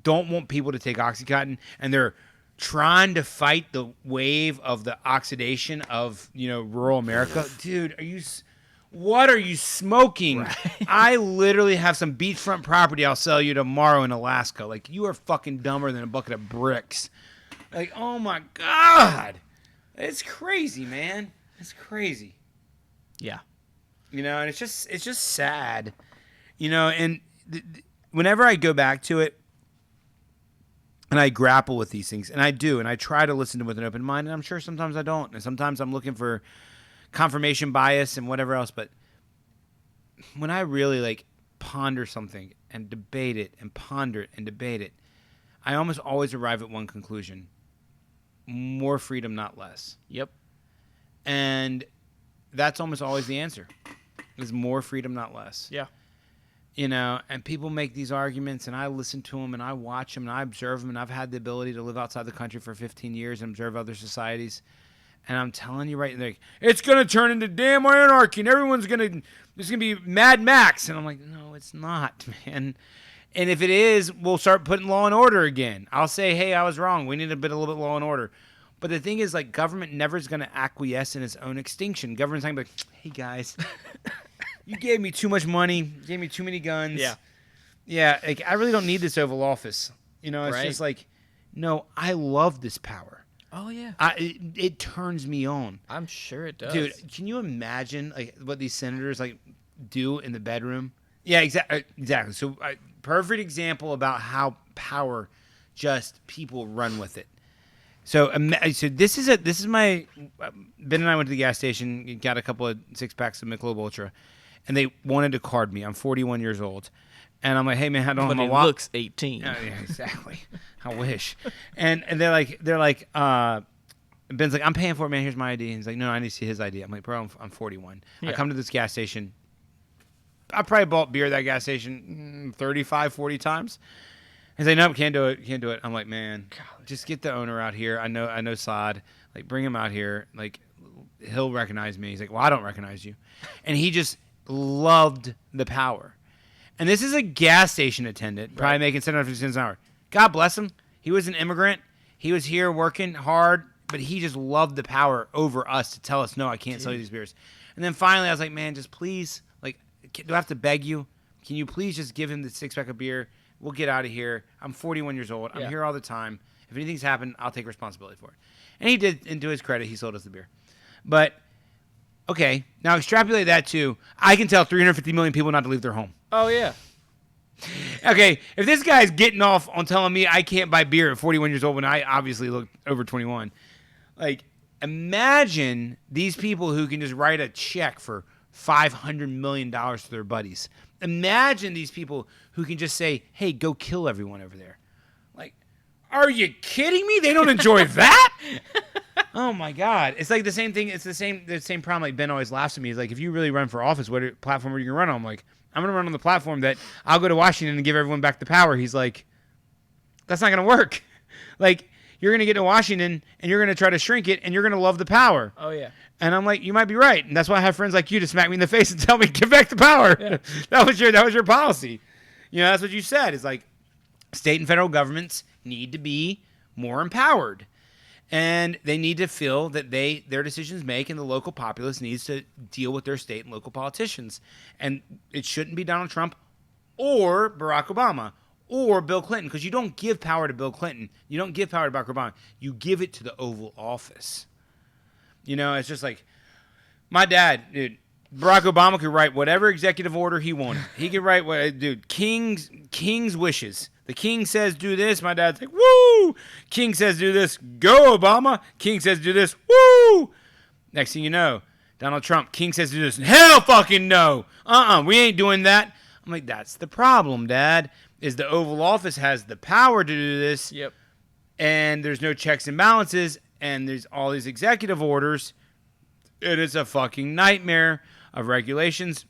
don't want people to take OxyContin, and they're trying to fight the wave of the oxidation of, rural America? Dude, What are you smoking? Right. I literally have some beachfront property I'll sell you tomorrow in Alaska. Like, you are fucking dumber than a bucket of bricks. Like, oh my God. It's crazy, man. It's crazy. Yeah. You know, and it's just sad. You know, and whenever I go back to it and I grapple with these things, and I do, and I try to listen to them with an open mind, and I'm sure sometimes I don't. And sometimes I'm looking for confirmation bias and whatever else, but when I really like ponder something and debate it and ponder it and debate it, I almost always arrive at one conclusion: more freedom, not less. Yep. And that's almost always the answer: is more freedom, not less. Yeah. You know, and people make these arguments, and I listen to them, and I watch them, and I observe them, and I've had the ability to live outside the country for 15 years and observe other societies. And I'm telling you right, like, it's going to turn into damn anarchy, and there's going to be Mad Max. And I'm like, no, it's not, man. And if it is, we'll start putting law and order again. I'll say, hey, I was wrong. We need a little bit law and order. But the thing is, like, government never is going to acquiesce in its own extinction. Government's not going to be like, hey, guys, you gave me too much money, gave me too many guns. Yeah. Yeah, like, I really don't need this Oval Office. You know, it's Right. just like, no, I love this power. Oh yeah. It turns me on. I'm sure it does. Dude, can you imagine like what these senators like do in the bedroom? Yeah, exactly. So, perfect example about how power, just people run with it. So, this is my Ben and I went to the gas station, got a couple of 6-packs of Michelob Ultra, and they wanted to card me. I'm 41 years old, and I'm like, hey man, I don't have but my it wallet. looks 18. Yeah, exactly. I wish. And they're like, Ben's like, I'm paying for it, man. Here's my ID. And he's like, no, I need to see his ID. I'm like, bro, I'm 41. I Yeah. come to this gas station. I probably bought beer at that gas station 35, 40 times. He's like, nope, can't do it. I'm like, man, just get the owner out here. I know Saad. Like, bring him out here. Like, he'll recognize me. He's like, well, I don't recognize you. And he just loved the power. And this is a gas station attendant, probably making $750 an hour. God bless him. He was an immigrant. He was here working hard, but he just loved the power over us to tell us, no, I can't sell you these beers. And then finally, I was like, man, just please, like, do I have to beg you? Can you please just give him the 6-pack of beer? We'll get out of here. I'm 41 years old. I'm Yeah. here all the time. If anything's happened, I'll take responsibility for it. And he did, and to his credit, he sold us the beer. But, okay, now extrapolate that to, I can tell 350 million people not to leave their home. Oh yeah. Okay, if this guy's getting off on telling me I can't buy beer at 41 years old when I obviously look over 21, like, imagine these people who can just write a check for $500 million to their buddies. Imagine these people who can just say, hey, go kill everyone over there. Like, are you kidding me? They don't enjoy that? Oh, my God. It's like the same thing. It's the same problem. Like, Ben always laughs at me. He's like, if you really run for office, what platform are you going to run on? I'm like, I'm going to run on the platform that I'll go to Washington and give everyone back the power. He's like, that's not going to work. Like, you're going to get to Washington and you're going to try to shrink it and you're going to love the power. Oh yeah. And I'm like, you might be right. And that's why I have friends like you to smack me in the face and tell me, give back the power. Yeah. That was your policy. You know, that's what you said. It's like state and federal governments need to be more empowered. And they need to feel that their decisions make, and the local populace needs to deal with their state and local politicians. And it shouldn't be Donald Trump or Barack Obama or Bill Clinton, because you don't give power to Bill Clinton. You don't give power to Barack Obama. You give it to the Oval Office. You know, it's just like my dad, dude. Barack Obama could write whatever executive order he wanted. He could write what, dude, King's wishes. The king says do this. My dad's like, woo! King says do this. Go, Obama. King says do this. Woo! Next thing you know, Donald Trump, King says do this. Hell fucking no. We ain't doing that. I'm like, that's the problem, Dad, is the Oval Office has the power to do this. Yep. And there's no checks and balances, and there's all these executive orders. It is a fucking nightmare of regulations.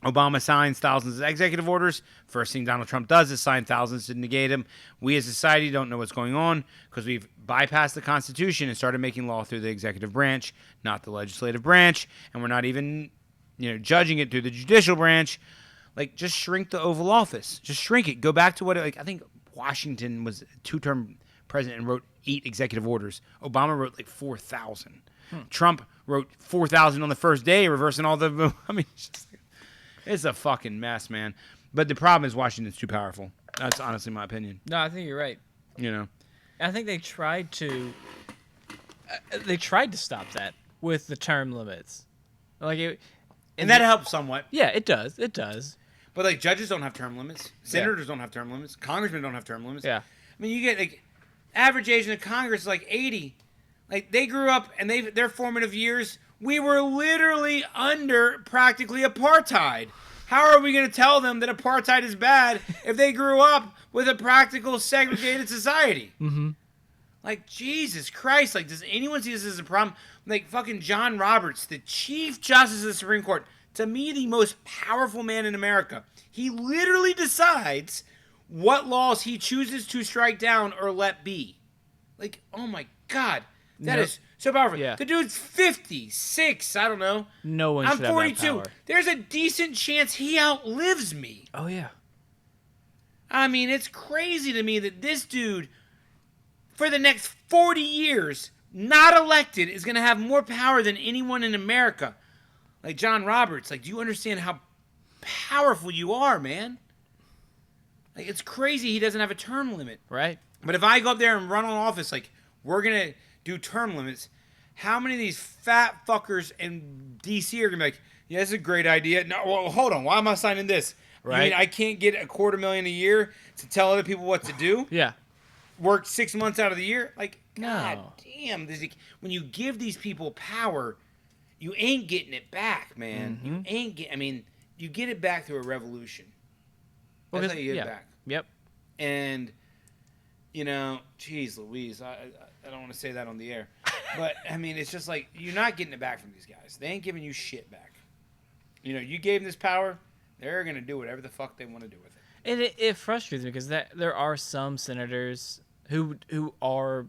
Obama signs thousands of executive orders. First thing Donald Trump does is sign thousands to negate them. We as a society don't know what's going on because we've bypassed the Constitution and started making law through the executive branch, not the legislative branch, and we're not even, judging it through the judicial branch. Like, just shrink the Oval Office. Just shrink it. Go back to what, I think Washington was a 2-term president and wrote 8 executive orders. Obama wrote like 4,000. Trump wrote 4,000 on the first day, reversing all the. I mean, it's a fucking mess, man. But the problem is Washington's too powerful. That's honestly my opinion. No, I think you're right. You know, I think they tried to stop that with the term limits, and that helps somewhat. Yeah, it does. It does. But like judges don't have term limits, senators don't have term limits, congressmen don't have term limits. Yeah. I mean, you get like average age in the Congress is like 80. Like they grew up and their formative years, we were literally under practically apartheid. How are we going to tell them that apartheid is bad if they grew up with a practical segregated society? Mm-hmm. Like, Jesus Christ. Like, does anyone see this as a problem? Like, fucking John Roberts, the Chief Justice of the Supreme Court, to me, the most powerful man in America. He literally decides what laws he chooses to strike down or let be. Like, oh my God. That is so powerful. Yeah. The dude's 56. I don't know. No one I'm should have 42. that power. There's a decent chance he outlives me. Oh, yeah. I mean, it's crazy to me that this dude, for the next 40 years, not elected, is going to have more power than anyone in America. Like John Roberts. Like, do you understand how powerful you are, man? Like, it's crazy he doesn't have a term limit. Right. But if I go up there and run on office, like, we're going to do term limits, how many of these fat fuckers in D.C. are going to be like, yeah, this is a great idea. No, well, hold on. Why am I signing this? Right. You mean I can't get $250,000 a year to tell other people what to do? Yeah. Work 6 months out of the year? Like, No. God damn. When you give these people power, you ain't getting it back, man. Mm-hmm. You ain't I mean, you get it back through a revolution. That's how you get it back. Yep. And, you know, geez Louise, I don't want to say that on the air. But, I mean, it's just like, you're not getting it back from these guys. They ain't giving you shit back. You know, you gave them this power, they're going to do whatever the fuck they want to do with it. And it frustrates me because there are some senators who are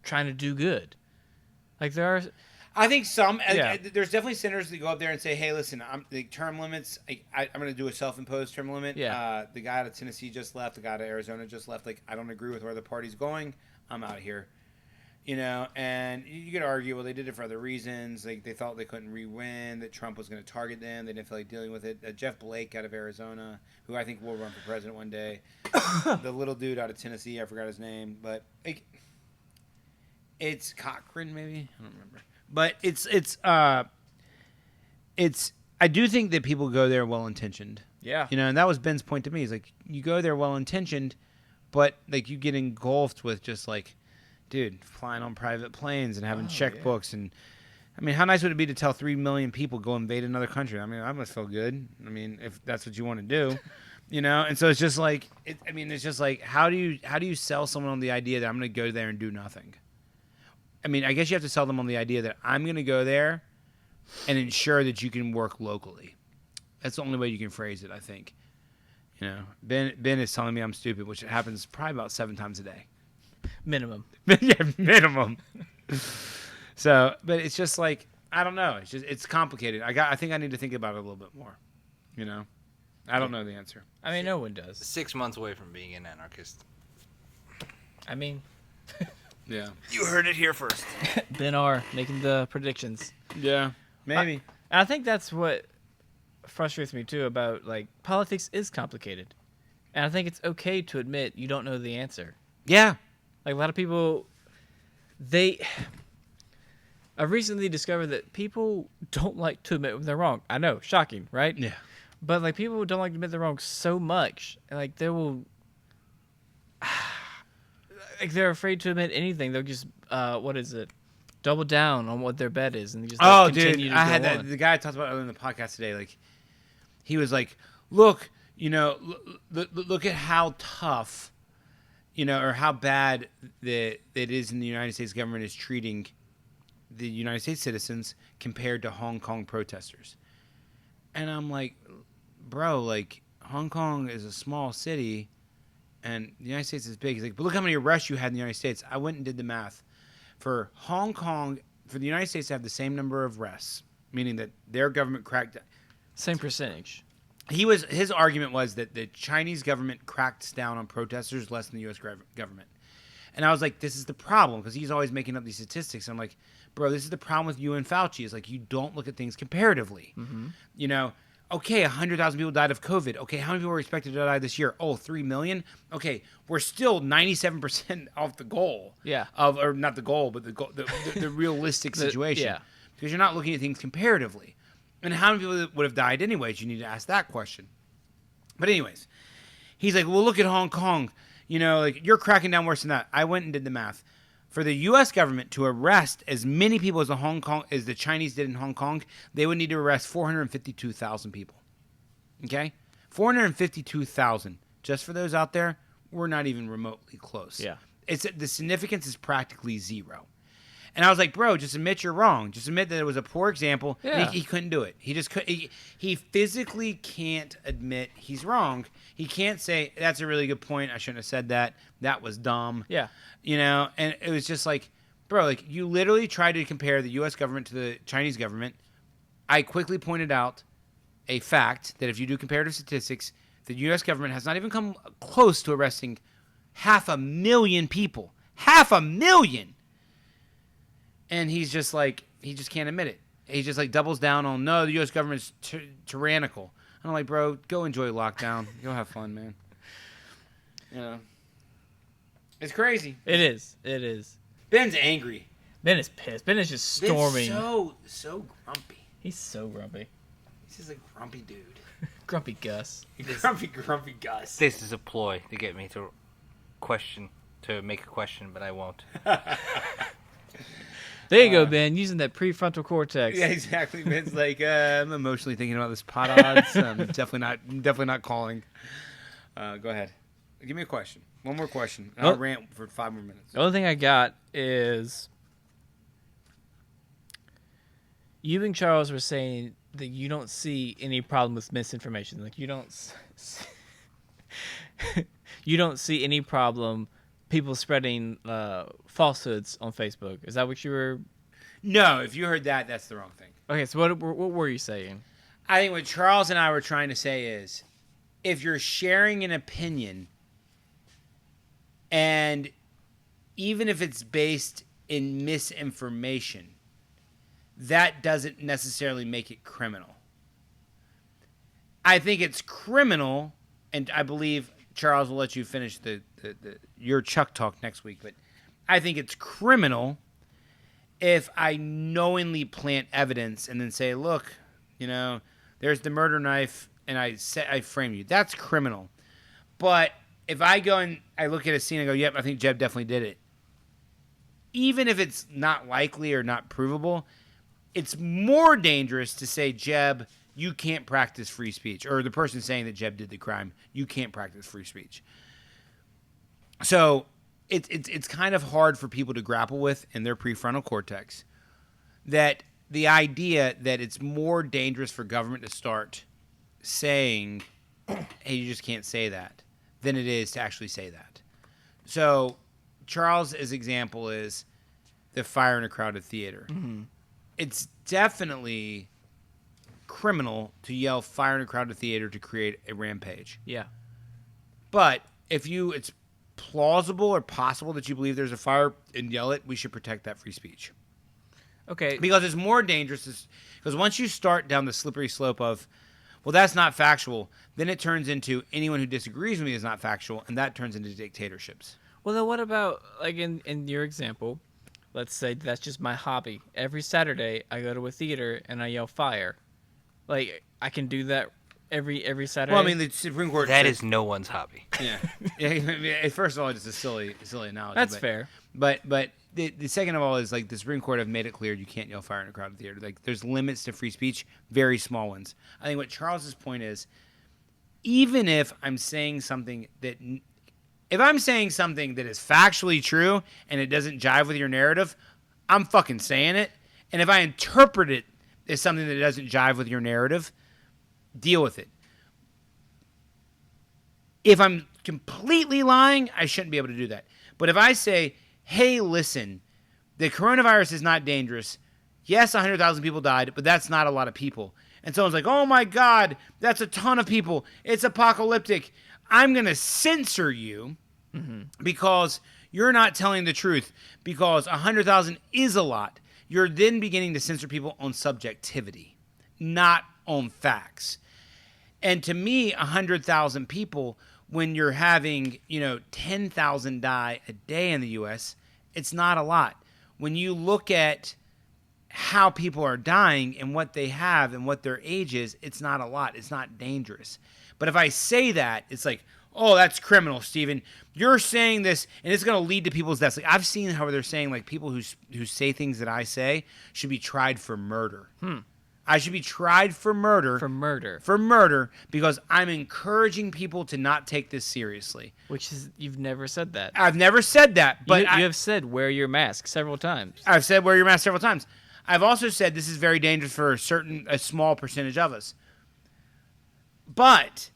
trying to do good. Like, there are... I think some. Yeah. There's definitely senators that go up there and say, "Hey, listen, I'm the term limits. I'm going to do a self-imposed term limit." Yeah. The guy out of Tennessee just left. The guy out of Arizona just left. Like, I don't agree with where the party's going. I'm out of here. You know, and you could argue, well, they did it for other reasons. Like, they thought they couldn't re-win. That Trump was going to target them. They didn't feel like dealing with it. Jeff Blake out of Arizona, who I think will run for president one day. The little dude out of Tennessee, I forgot his name, but like, it's Cochran, maybe, I don't remember. But I do think that people go there well-intentioned. Yeah. You know, and that was Ben's point to me. He's like, you go there well-intentioned, but like you get engulfed with just like, dude, flying on private planes and having checkbooks. And I mean, how nice would it be to tell 3 million people go invade another country? I mean, that must feel good. I mean, if that's what you want to do, you know? And so it's just like, it's just like, how do you sell someone on the idea that I'm going to go there and do nothing? I mean, I guess you have to sell them on the idea that I'm going to go there and ensure that you can work locally. That's the only way you can phrase it, I think. You know, Ben is telling me I'm stupid, which happens probably about 7 times a day. Minimum. Yeah, minimum. So, but it's just like, I don't know. It's complicated. I think I need to think about it a little bit more. You know, I don't know the answer. I mean, no one does. 6 months away from being an anarchist. I mean, Yeah. You heard it here first. Ben R. making the predictions. Yeah. Maybe. I think that's what frustrates me too about, like, politics is complicated. And I think it's okay to admit you don't know the answer. Yeah. Like, a lot of people, I've recently discovered that people don't like to admit when they're wrong. I know, shocking, right? Yeah. But, like, people don't like to admit they're wrong so much. And, like, they will, like, they're afraid to admit anything. They'll just, double down on what their bet is. And just, like, continue to I go had that. on. The guy I talked about earlier in the podcast today, like, he was like, look, you know, look at how tough, you know, or how bad that it is in the United States government is treating the United States citizens compared to Hong Kong protesters. And I'm like, bro, like, Hong Kong is a small city and the United States is big. He's like, but look how many arrests you had in the United States. I went and did the math. For Hong Kong, for the United States to have the same number of arrests, meaning that their government cracked. Same percentage. His argument was that the Chinese government cracked down on protesters less than the U.S. government. And I was like, this is the problem, because he's always making up these statistics. I'm like, bro, this is the problem with you and Fauci, is like, you don't look at things comparatively. You know, okay, 100,000 people died of COVID. Okay, how many people were expected to die this year? Oh, 3 million? Okay, we're still 97% off the goal. Yeah. Or not the goal, but the realistic situation. Yeah. Because you're not looking at things comparatively. And how many people would have died anyways? You need to ask that question. But anyways, he's like, well, look at Hong Kong. You know, like, you're cracking down worse than that. I went and did the math. For the U.S. government to arrest as many people as the Chinese did in Hong Kong, they would need to arrest 452,000 people. Okay? 452,000. Just for those out there, we're not even remotely close. Yeah. The significance is practically zero. And I was like, bro, just admit you're wrong. Just admit that it was a poor example. Yeah. And he couldn't do it. He just could. He physically can't admit he's wrong. He can't say, that's a really good point. I shouldn't have said that. That was dumb. Yeah. You know, and it was just like, bro, like, you literally tried to compare the U.S. government to the Chinese government. I quickly pointed out a fact that if you do comparative statistics, the U.S. government has not even come close to arresting 500,000 people. 500,000! And he's just like, he just can't admit it. He just like doubles down on, no, the U.S. government's tyrannical. And I'm like, bro, go enjoy lockdown. Go have fun, man. You know, it's crazy. It is. It is. Ben's angry. Ben is pissed. Ben is just storming. Ben's so grumpy. He's so grumpy. He's just a grumpy dude. Grumpy Gus. Grumpy Gus. This is a ploy to get me to make a question, but I won't. There you go, Ben, using that prefrontal cortex. Yeah, exactly. Ben's like, I'm emotionally thinking about this pot odds. I'm definitely not calling. Go ahead. Give me a question. One more question. And I'll rant for 5 more minutes. The only thing I got is you and Charles were saying that you don't see any problem with misinformation. Like, you don't see any problem people spreading falsehoods on Facebook. Is that what you were? No, if you heard that, that's the wrong thing. Okay, so what were you saying? I think what Charles and I were trying to say is, if you're sharing an opinion, and even if it's based in misinformation, that doesn't necessarily make it criminal. I think it's criminal, and I believe Charles will let you finish your Chuck Talk next week, but I think it's criminal if I knowingly plant evidence and then say, look, you know, there's the murder knife, and I frame you. That's criminal. But if I go and I look at a scene and go, yep, I think Jeb definitely did it, even if it's not likely or not provable, it's more dangerous to say, Jeb, you can't practice free speech. Or the person saying that Jeb did the crime, you can't practice free speech. So it's kind of hard for people to grapple with in their prefrontal cortex, that the idea that it's more dangerous for government to start saying, hey, you just can't say that, than it is to actually say that. So Charles' example is the fire in a crowded theater. Mm-hmm. It's definitely criminal to yell fire in a crowded theater to create a rampage. Yeah. But if it's plausible or possible that you believe there's a fire and yell it, we should protect that free speech. Okay. Because it's more dangerous. Because once you start down the slippery slope of, well, that's not factual, then it turns into anyone who disagrees with me is not factual, and that turns into dictatorships. Well, then what about, like, in your example, let's say that's just my hobby. Every Saturday, I go to a theater and I yell fire. Like, I can do that every Saturday. Well, I mean, the Supreme Court... That is no one's hobby. Yeah. First of all, it's a silly analogy. That's fair. But the second of all is, like, the Supreme Court have made it clear you can't yell fire in a crowded theater. Like, there's limits to free speech, very small ones. I think what Charles's point is, even if I'm saying something that... If I'm saying something that is factually true and it doesn't jive with your narrative, I'm fucking saying it. And if I interpret it as something that doesn't jive with your narrative, deal with it. If I'm completely lying, I shouldn't be able to do that. But if I say, hey, listen, the coronavirus is not dangerous. Yes, 100,000 people died, but that's not a lot of people. And someone's like, oh my God, that's a ton of people. It's apocalyptic. I'm going to censor you because you're not telling the truth because 100,000 is a lot. You're then beginning to censor people on subjectivity, not on facts. And to me, 100,000 people, when you're having, 10,000 die a day in the U.S., it's not a lot. When you look at how people are dying and what they have and what their age is, it's not a lot. It's not dangerous. But if I say that, it's like, oh, that's criminal, Steven. You're saying this, and it's going to lead to people's deaths. Like, I've seen how they're saying, like, people who say things that I say should be tried for murder. I should be tried for murder. For murder. For murder, because I'm encouraging people to not take this seriously. Which is, you've never said that. I've never said that, but you have said wear your mask several times. I've said wear your mask several times. I've also said this is very dangerous for a small percentage of us. But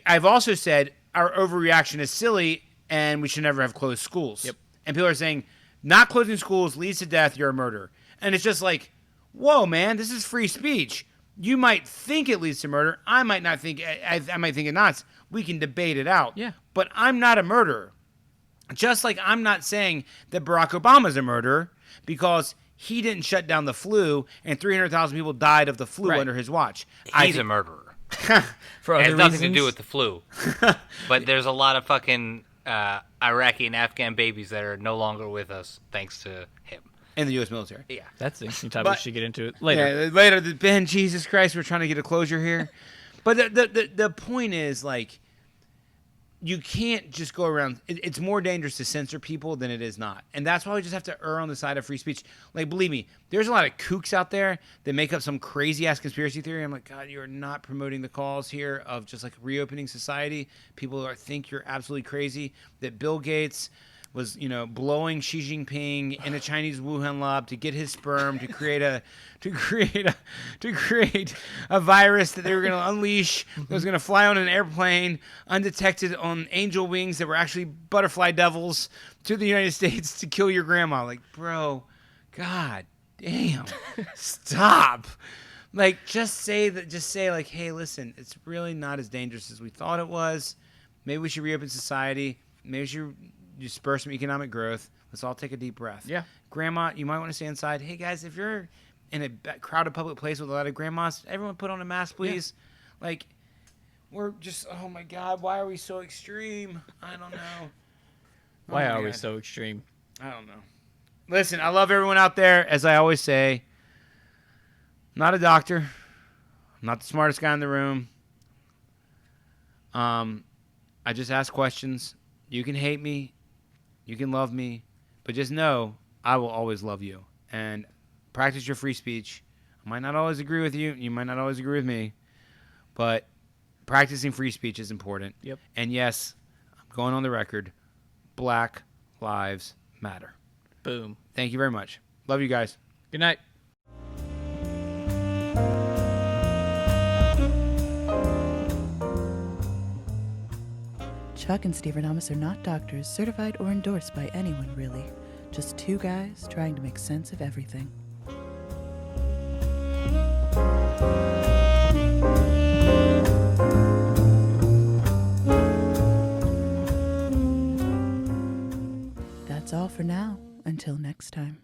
I've also said our overreaction is silly and we should never have closed schools. Yep. And people are saying not closing schools leads to death, you're a murderer. And it's just like, whoa, man, this is free speech. You might think it leads to murder. I might not think. I might think it not. We can debate it out. Yeah. But I'm not a murderer. Just like I'm not saying that Barack Obama's a murderer because he didn't shut down the flu and 300,000 people died of the flu under his watch. He's a murderer. For It other has nothing reasons. to do with the flu. But there's a lot of fucking Iraqi and Afghan babies that are no longer with us thanks to him. In the U.S. military. Yeah. That's an interesting topic. We should get into it later. Yeah, later. Ben, Jesus Christ, we're trying to get a closure here. But the point is, like, you can't just go around. It's more dangerous to censor people than it is not. And that's why we just have to err on the side of free speech. Like, believe me, there's a lot of kooks out there that make up some crazy-ass conspiracy theory. I'm like, God, you're not promoting the cause here of just, like, reopening society. People think you're absolutely crazy. That Bill Gates was, blowing Xi Jinping in a Chinese Wuhan lab to get his sperm to create a virus that they were going to unleash that was going to fly on an airplane undetected on angel wings that were actually butterfly devils to the United States to kill your grandma. Like, bro, God damn, stop. Like, just say like, hey, listen, it's really not as dangerous as we thought it was. Maybe we should reopen society. Maybe we should spur some economic growth. Let's all take a deep breath. Yeah. Grandma, you might want to stay inside. Hey, guys, if you're in a crowded public place with a lot of grandmas, everyone put on a mask, please. Yeah. Like, we're just, oh, my God, why are we so extreme? I don't know. Why are we so extreme? I don't know. Listen, I love everyone out there. As I always say, I'm not a doctor. I'm not the smartest guy in the room. I just ask questions. You can hate me. You can love me, but just know I will always love you. And practice your free speech. I might not always agree with you. You might not always agree with me, but practicing free speech is important. Yep. And yes, I'm going on the record. Black Lives Matter. Boom. Thank you very much. Love you guys. Good night. Chuck and Steverdamus are not doctors, certified or endorsed by anyone, really. Just two guys trying to make sense of everything. That's all for now. Until next time.